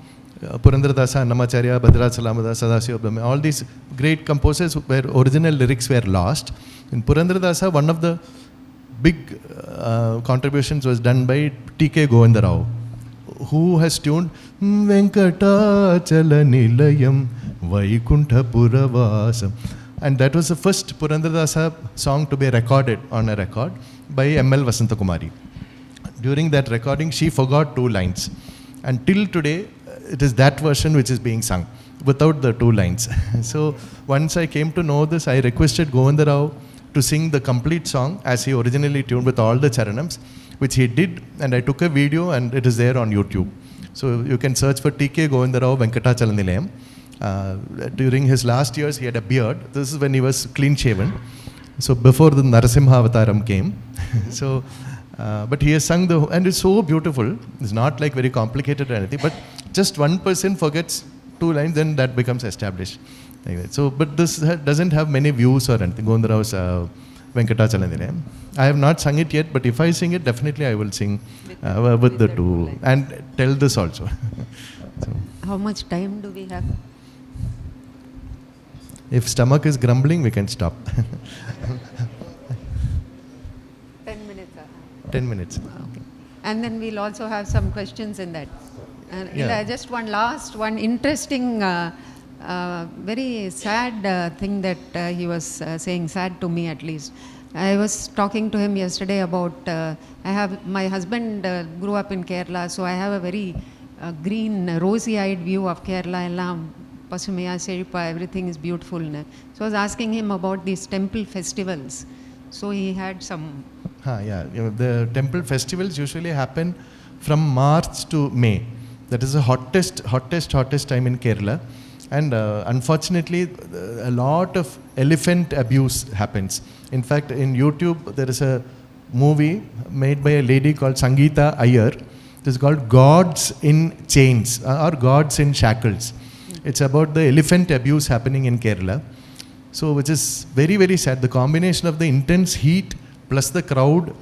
Purandaradasa, Annamacharya, Bhadrachalamada, Sadasiva, all these great composers where original lyrics were lost. In Purandaradasa, one of the big contributions was done by T.K. Govindarao, who has tuned Venkatachala Nilayam Vaikuntha Puravasam. And that was the first Purandaradasa song to be recorded on a record by M.L. Vasantakumari. During that recording, she forgot two lines. And till today, it is that version which is being sung without the two lines. So once I came to know this, I requested Govindarao to sing the complete song as he originally tuned with all the charanams, which he did, and I took a video and it is there on YouTube. So you can search for T.K. Govindarao Venkatachala Nilayam. During his last years, he had a beard. This is when he was clean shaven. So before the Narasimha Avataram came. So, but he has sung and it's so beautiful. It's not like very complicated or anything, but just one person forgets two lines, then that becomes established. So, but this doesn't have many views or anything. Govindarao's Venkatachala Nilayam. I have not sung it yet, but if I sing it, definitely I will sing with the two and tell this also. So, how much time do we have? If stomach is grumbling, we can stop. 10 minutes. 10 minutes. Okay. And then we'll also have some questions in that. And just one last, one interesting, very sad thing that he was saying, sad to me at least. I was talking to him yesterday about, my husband grew up in Kerala, so I have a very green, rosy-eyed view of Kerala. Ellam, Pasumaya, Seripa, everything is beautiful. So I was asking him about these temple festivals. So he had some... the temple festivals usually happen from March to May. That is the hottest time in Kerala. And unfortunately, a lot of elephant abuse happens. In fact, in YouTube, there is a movie made by a lady called Sangeeta Iyer. It is called Gods in Chains or Gods in Shackles. It's about the elephant abuse happening in Kerala. So, which is very, very sad. The combination of the intense heat plus the crowd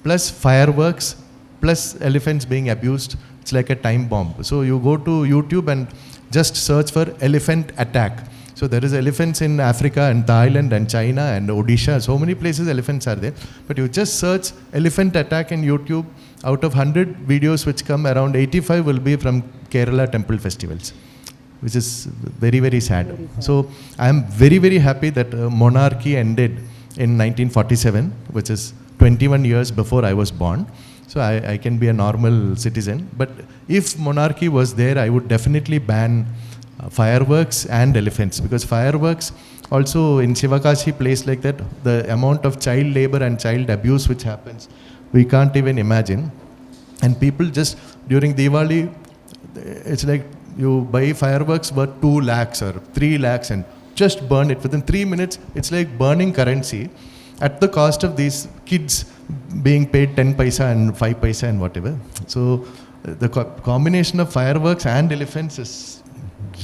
plus fireworks plus elephants being abused, it's like a time bomb. So you go to YouTube and just search for elephant attack. So there is elephants in Africa and Thailand and China and Odisha. So many places elephants are there. But you just search elephant attack in YouTube. Out of 100 videos which come, around 85 will be from Kerala temple festivals, which is very, very sad. So I am very, very happy that monarchy ended in 1947, which is 21 years before I was born. So I can be a normal citizen. But if monarchy was there, I would definitely ban fireworks and elephants, because fireworks also in Shivakashi place like that, the amount of child labor and child abuse which happens, we can't even imagine. And people just during Diwali, it's like you buy fireworks worth 2 lakhs or 3 lakhs and just burn it within 3 minutes. It's like burning currency at the cost of these kids being paid 10 paisa and 5 paisa and whatever. So the combination of fireworks and elephants is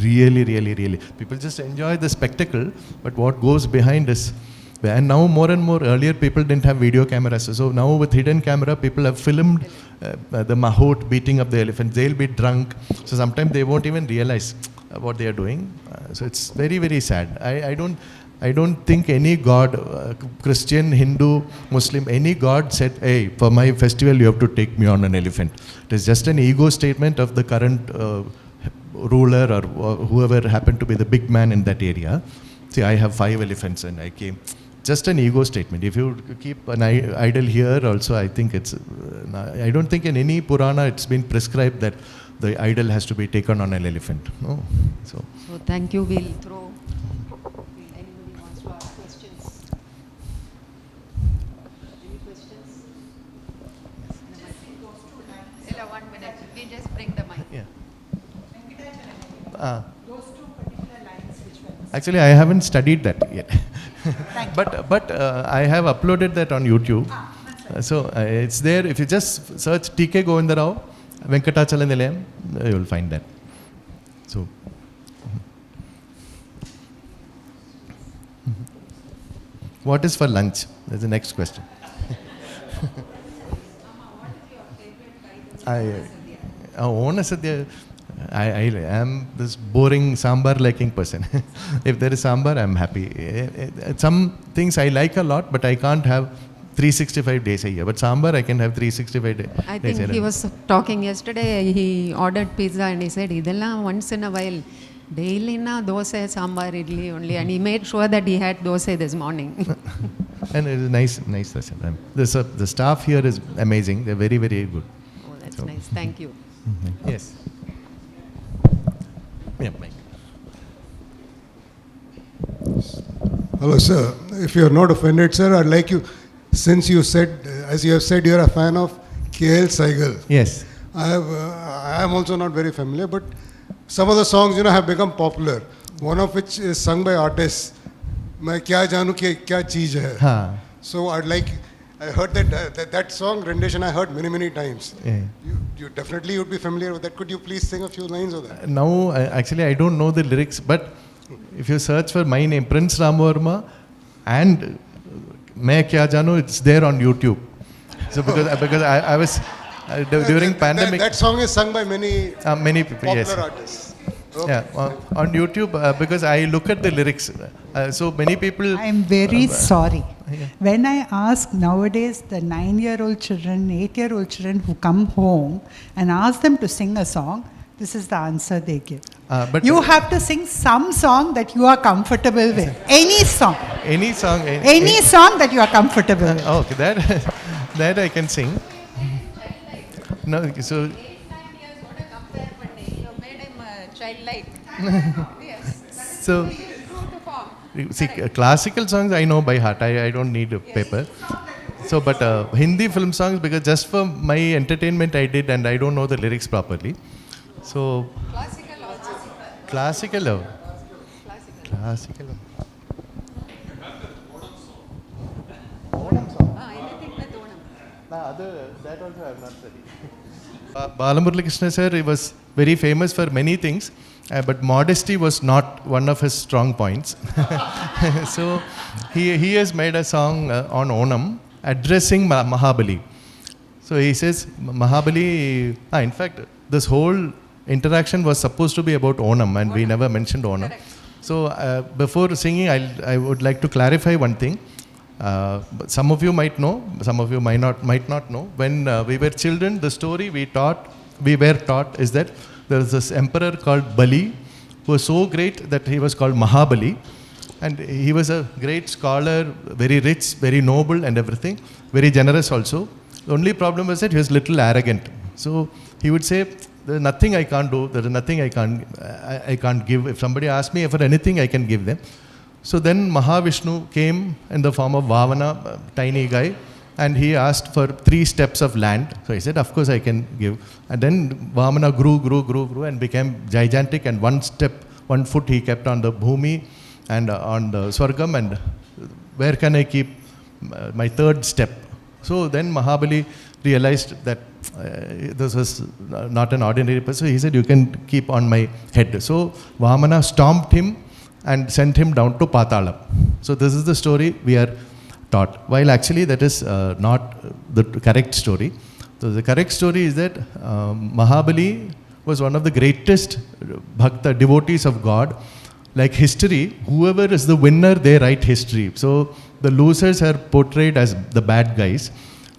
really, really, really. People just enjoy the spectacle, but what goes behind is. And now more and more, earlier people didn't have video cameras. So now with hidden camera, people have filmed the mahout beating up the elephant. They'll be drunk. So sometimes they won't even realize what they are doing. So it's very, very sad. I don't think any god, Christian, Hindu, Muslim, any god said, hey, for my festival you have to take me on an elephant. It is just an ego statement of the current ruler or whoever happened to be the big man in that area. See, I have 5 elephants and I came. Just an ego statement. If you keep an idol here also, I think it's, I don't think in any Purana it's been prescribed that the idol has to be taken on an elephant. No. So thank you. We'll throw. Anybody wants to ask questions? Any questions? Ella, 1 minute. We just bring the mic. Yeah. Those 2 particular lines, which ones? Actually, I haven't studied that yet. but I have uploaded that on YouTube. So it's there. If you just search TK Govindarao, Venkatachala Nilayam, you will find that. So. What is for lunch? That's the next question. Ona Sadhya. I am this boring sambar liking person. If there is sambar, I'm happy. Some things I like a lot, but I can't have 365 days a year. But sambar I can have 365 days. I think he was talking yesterday, he ordered pizza and he said, idella once in a while. Daily na dosa, sambar, idli only. And he made sure that he had dosa this morning. And it is nice session. The staff here is amazing. They're very, very good. Oh, that's nice. Thank you. Yes. Yeah, Mike. Hello, sir. If you are not offended, sir, I'd like you, since you said, as you have said, you are a fan of K.L. Saigal. Yes. I am also not very familiar, but some of the songs, have become popular. One of which is sung by artists. मैं क्या जानूँ कि क्या चीज़ है. हाँ. So I heard that song rendition. I heard many times. Yeah. You definitely would be familiar with that. Could you please sing a few lines of that? Now, actually, I don't know the lyrics, but if you search for my name, Prince Rama Varma, and मैं क्या जानूँ, it's there on YouTube. So because I was during pandemic. That song is sung by many people. popular Yes. artists. Okay. Yeah, on YouTube, because I look at the lyrics. So many people. I am very sorry. Yeah. When I ask nowadays the 9-year-old children, 8-year-old children who come home and ask them to sing a song, this is the answer they give. But You have to sing some song that you are comfortable with. Any song. Any song. Any song that you are comfortable with. Okay, that I can sing. No, so. 8-9 years, what a compare panni. You made him childlike. Yes. So. See, classical songs I know by heart. I don't need a paper. So, but Hindi film songs, because just for my entertainment I did, and I don't know the lyrics properly. So. Classical also. Classical love. Classical love. Onam song. Anything with Onam. That also I have not studied. Balamurali Krishna sir, he was very famous for many things. But modesty was not one of his strong points. So he has made a song on Onam addressing Mahabali. So he says, Mahabali, in fact, this whole interaction was supposed to be about Onam and we never mentioned Onam. Correct. So before singing, I would like to clarify one thing. Some of you might know, some of you might not know. When we were children, the story we were taught is that there was this emperor called Bali, who was so great that he was called Mahabali. And he was a great scholar, very rich, very noble and everything, very generous also. The only problem was that he was little arrogant. So he would say, there's nothing I can't do, there is nothing I can't give. If somebody asks me for anything, I can give them. So then Mahavishnu came in the form of Vamana, a tiny guy, and he asked for 3 steps of land. So he said, of course I can give. And then Vamana grew and became gigantic, and 1 foot he kept on the bhumi and on the Swargam, and where can I keep my 3rd step? So then Mahabali realized that this was not an ordinary person. He said, you can keep on my head. So Vamana stomped him and sent him down to Patalam. So this is the story we are taught. While actually that is not the correct story. So the correct story is that Mahabali was one of the greatest bhakta devotees of God. Like history, whoever is the winner, they write history. So the losers are portrayed as the bad guys.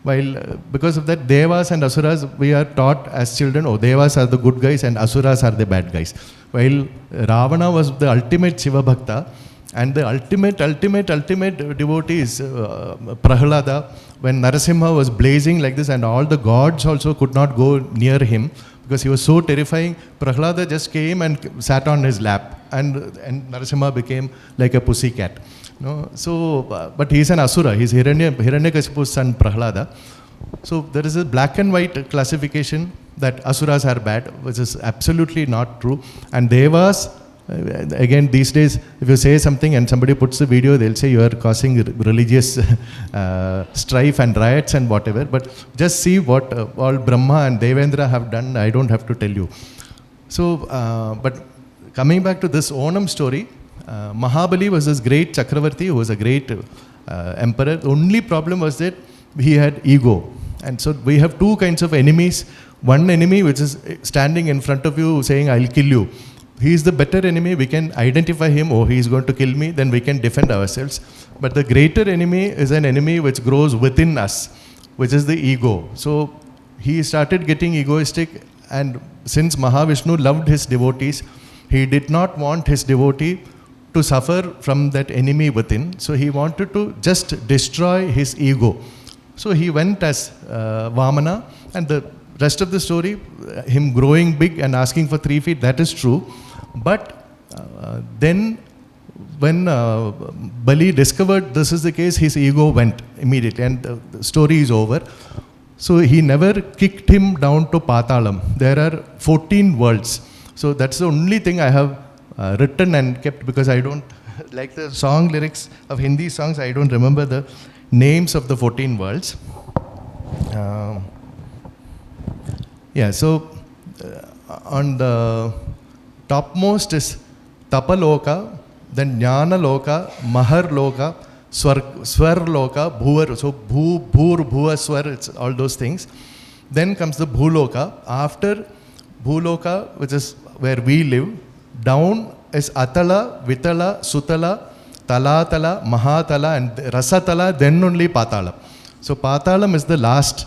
While because of that, Devas and Asuras, we are taught as children, Devas are the good guys and Asuras are the bad guys. While Ravana was the ultimate Shiva Bhakta, and the ultimate devotee is Prahlada. When Narasimha was blazing like this, and all the gods also could not go near him because he was so terrifying, Prahlada just came and sat on his lap, and Narasimha became like a pussy cat. No? So, but he is an Asura, he is Hiranyakashipu's son Prahlada. So there is a black and white classification that Asuras are bad, which is absolutely not true. And Devas, again these days, if you say something and somebody puts the video, they'll say you are causing religious strife and riots and whatever. But just see what all Brahma and Devendra have done, I don't have to tell you. So, but coming back to this Onam story, Mahabali was this great Chakravarti who was a great emperor. The only problem was that he had ego. And so we have 2 kinds of enemies. One enemy which is standing in front of you saying, I'll kill you. He is the better enemy. We can identify him, he is going to kill me, then we can defend ourselves. But the greater enemy is an enemy which grows within us, which is the ego. So he started getting egoistic, and since Mahavishnu loved his devotees, he did not want his devotee to suffer from that enemy within. So he wanted to just destroy his ego. So he went as Vamana, and the rest of the story, him growing big and asking for 3 feet, that is true. But then when Bali discovered this is the case, his ego went immediately, and the story is over. So he never kicked him down to Patalam. There are 14 worlds. So that's the only thing I have written and kept, because I don't like the song lyrics of Hindi songs. I don't remember the names of the 14 worlds. So on the topmost is Tapaloka, then Jnana Loka, Mahar Loka, Swar Loka, Bhuvar. So Bhur, Bhuva, Swar, it's all those things. Then comes the Bhuloka. After Bhuloka, which is where we live, down is Atala, Vitala, Sutala, Talatala, Mahatala, and Rasatala, then only Patala. So Patalam is the last,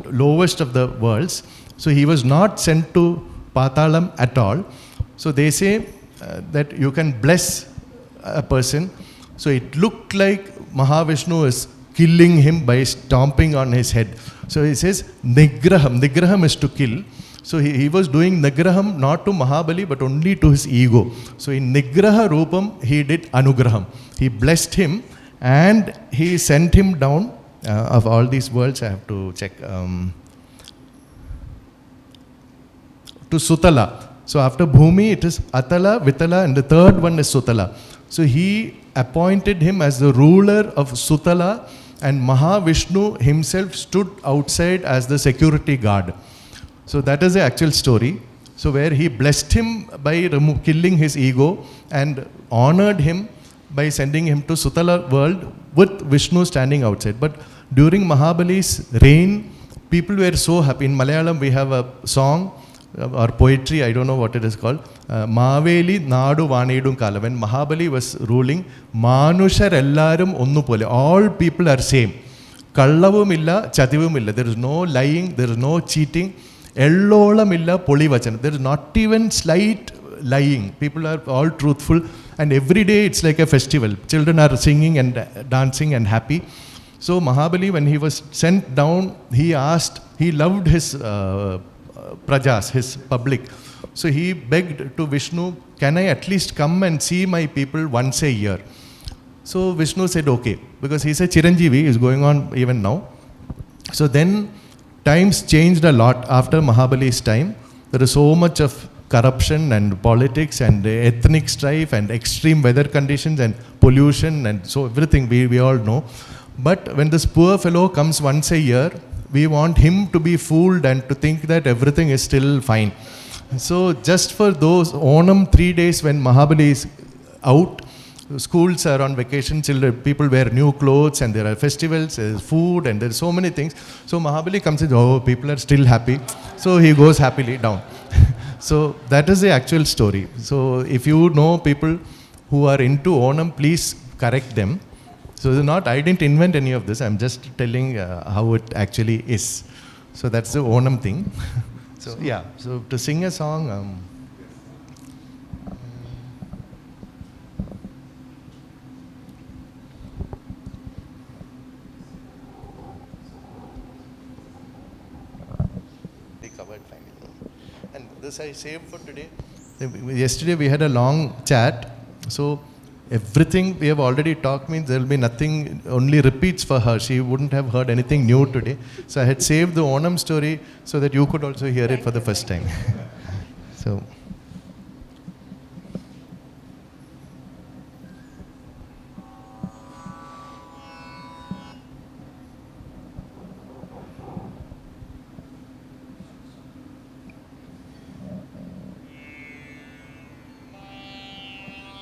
lowest of the worlds. So he was not sent to Patalam at all. So they say that you can bless a person. So it looked like Mahavishnu is killing him by stomping on his head. So he says Nigraham. Nigraham is to kill. So he was doing Nigraham not to Mahabali but only to his ego. So in Nigraha Rupam he did Anugraham. He blessed him and he sent him down. Of all these worlds I have to check. To Sutala. So after Bhumi it is Atala, Vitala, and the 3rd one is Sutala. So he appointed him as the ruler of Sutala, and Mahavishnu himself stood outside as the security guard. So that is the actual story. So where he blessed him by killing his ego and honored him by sending him to Sutala world with Vishnu standing outside. But during Mahabali's reign, people were so happy. In Malayalam we have a song, or poetry, I don't know what it is called. Maveli Nadu Vanidum Kala. When Mahabali was ruling, Manushar Ellarum Onnupole. All people are same. Kallavumilla, Chativumilla. There is no lying, there is no cheating. Ellolamilla Polivachan. There is not even slight lying. People are all truthful. And every day it's like a festival. Children are singing and dancing and happy. So Mahabali, when he was sent down, he loved his prajas, his public. So he begged to Vishnu, can I at least come and see my people once a year? So Vishnu said, okay, because he's a Chiranjeevi, is going on even now. So then times changed a lot after Mahabali's time. There is so much of corruption and politics and ethnic strife and extreme weather conditions and pollution and so everything we all know. But when this poor fellow comes once a year, we want him to be fooled and to think that everything is still fine. So just for those Onam 3 days when Mahabali is out, schools are on vacation, children, people wear new clothes and there are festivals, there is food and there are so many things. So Mahabali comes and says, oh, people are still happy. So he goes happily down. So that is the actual story. So if you know people who are into Onam, please correct them. So I didn't invent any of this. I'm just telling how it actually is. So that's the Onam thing. So yeah, so to sing a song, they covered finally. And this I saved for today. Yesterday we had a long chat. So everything we have already talked means there will be nothing, only repeats for her. She wouldn't have heard anything new today. So I had saved the Onam story so that you could also hear it for the first time. So.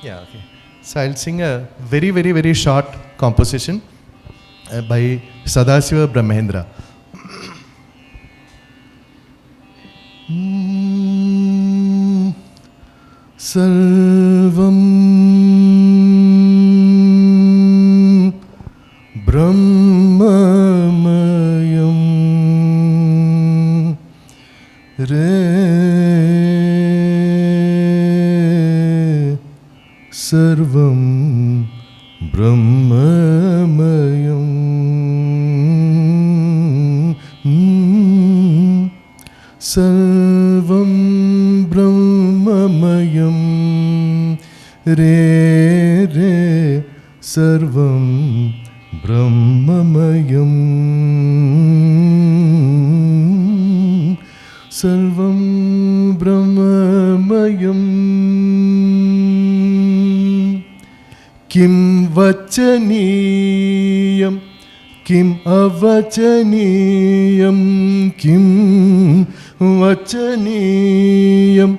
Yeah, okay. So I'll sing a very, very, very short composition by Sadasiva Brahmendra. Sarvam Brahmamayam Sarvam Brahmamayam Sarvam Brahmamayam Re Sarvam Brahmamayam Sarvam Brahmamayam Kim vachaniyam, kim avachaniyam, kim vachaniyam,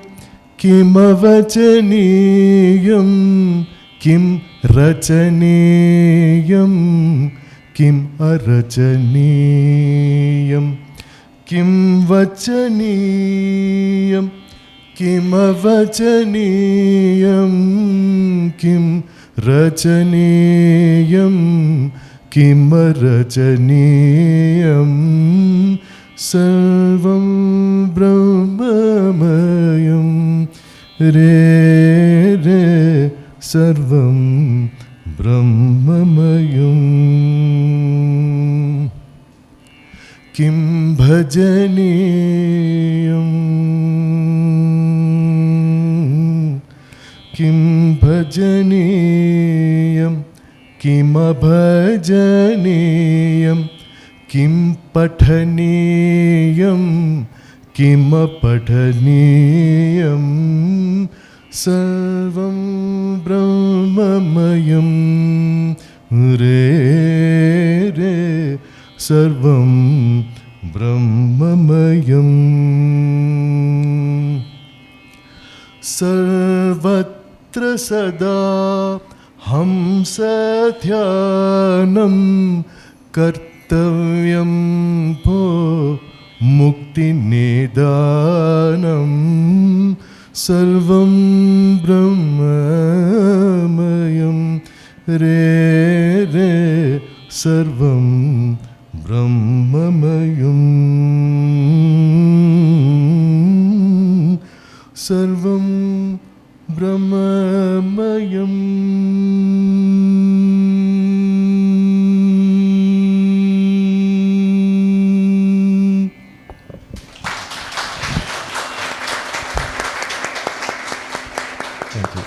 kim avachaniyam, kim rachaniyam, kim arachaniyam, kim vachaniyam, kim avachaniyam, kim Rachaniyam Kimarachaniyam Sarvam Brahmamayam Re Re Sarvam Brahmamayam Kim Bhajaniyam Kim Bhajaniyam Kim Abhajaniyam Kim Pathaniyam Kim Pathaniyam Sarvam Brahmamayam Re Re Sarvam Brahmamayam Sarvatra Sada Hamsathyanam Kartavyam Po Mukti Nidanam Sarvam Brahmamayam Re Re Sarvam Brahmamayam Sarvam Brahmamayam. Thank you.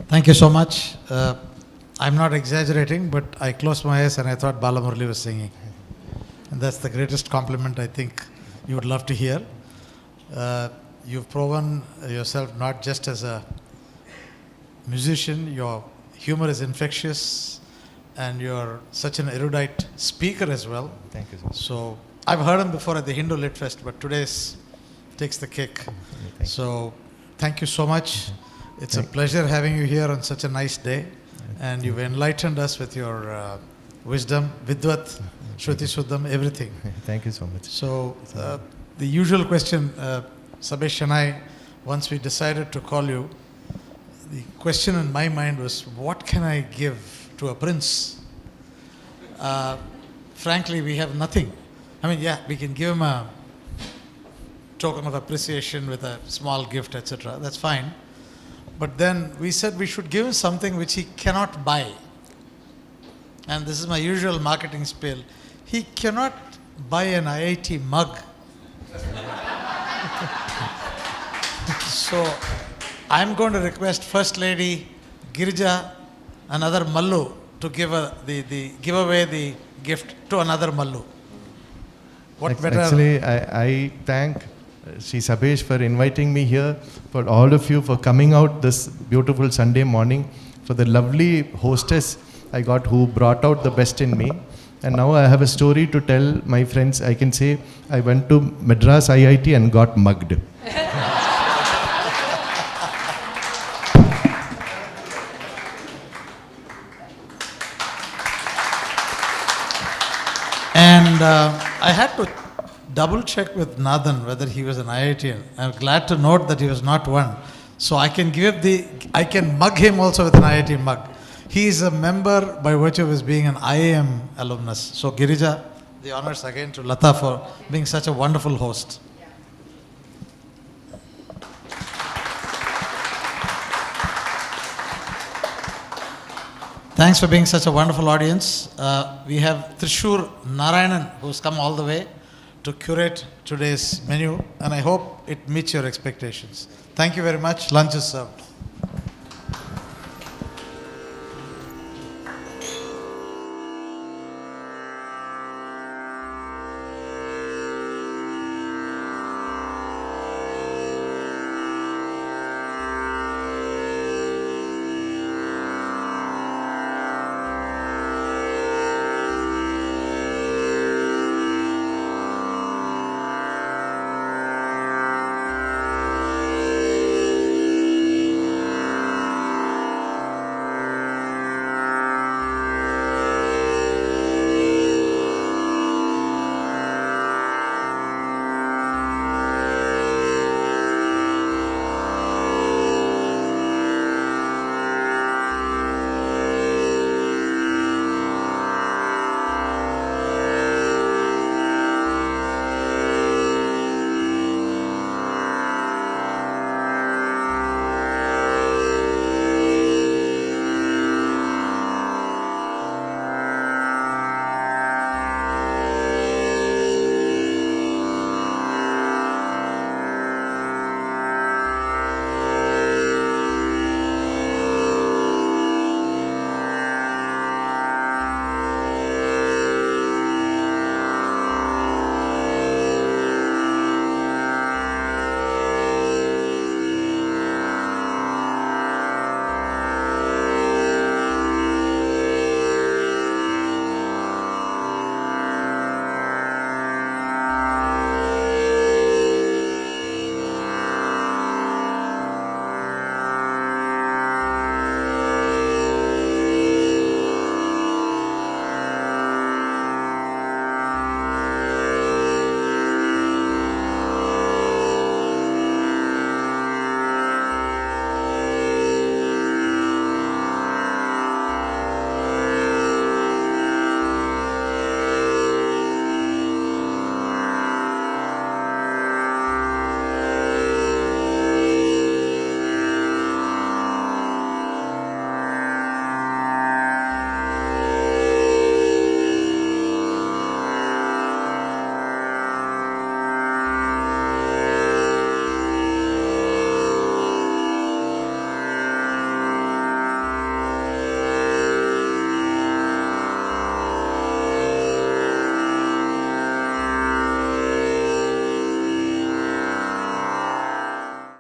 Thank you so much. I'm not exaggerating, but I closed my eyes and I thought Balamurali was singing. And that's the greatest compliment I think you would love to hear. You've proven yourself not just as a musician, your humor is infectious, and you're such an erudite speaker as well. Thank you so much. So I've heard him before at the Hindu Lit Fest, but today's takes the cake. So thank you so much. It's a pleasure having you here on such a nice day, and you've enlightened us with your wisdom, Vidvat, Shruti Suddham, everything. Thank you so much. So the usual question, Sabesh and I, once we decided to call you, the question in my mind was, what can I give to a prince? Frankly, we have nothing. I mean, yeah, we can give him a token of appreciation with a small gift, etc. That's fine. But then we said we should give him something which he cannot buy. And this is my usual marketing spiel. He cannot buy an IIT mug. So I'm going to request First Lady Girija, another Mallu, to give away the gift to another Mallu. What better? Actually, I thank Sri Sabesh for inviting me here, for all of you for coming out this beautiful Sunday morning, for the lovely hostess I got who brought out the best in me. And now I have a story to tell my friends. I can say I went to Madras IIT and got mugged. And I had to double check with Nathan whether he was an IITian. I'm glad to note that he was not one. So I can mug him also with an IIT mug. He is a member by virtue of his being an IIM alumnus. So Girija, the honors again to Latha for being such a wonderful host. Thanks for being such a wonderful audience. We have Trishur Narayanan, who's come all the way to curate today's menu, and I hope it meets your expectations. Thank you very much. Lunch is served.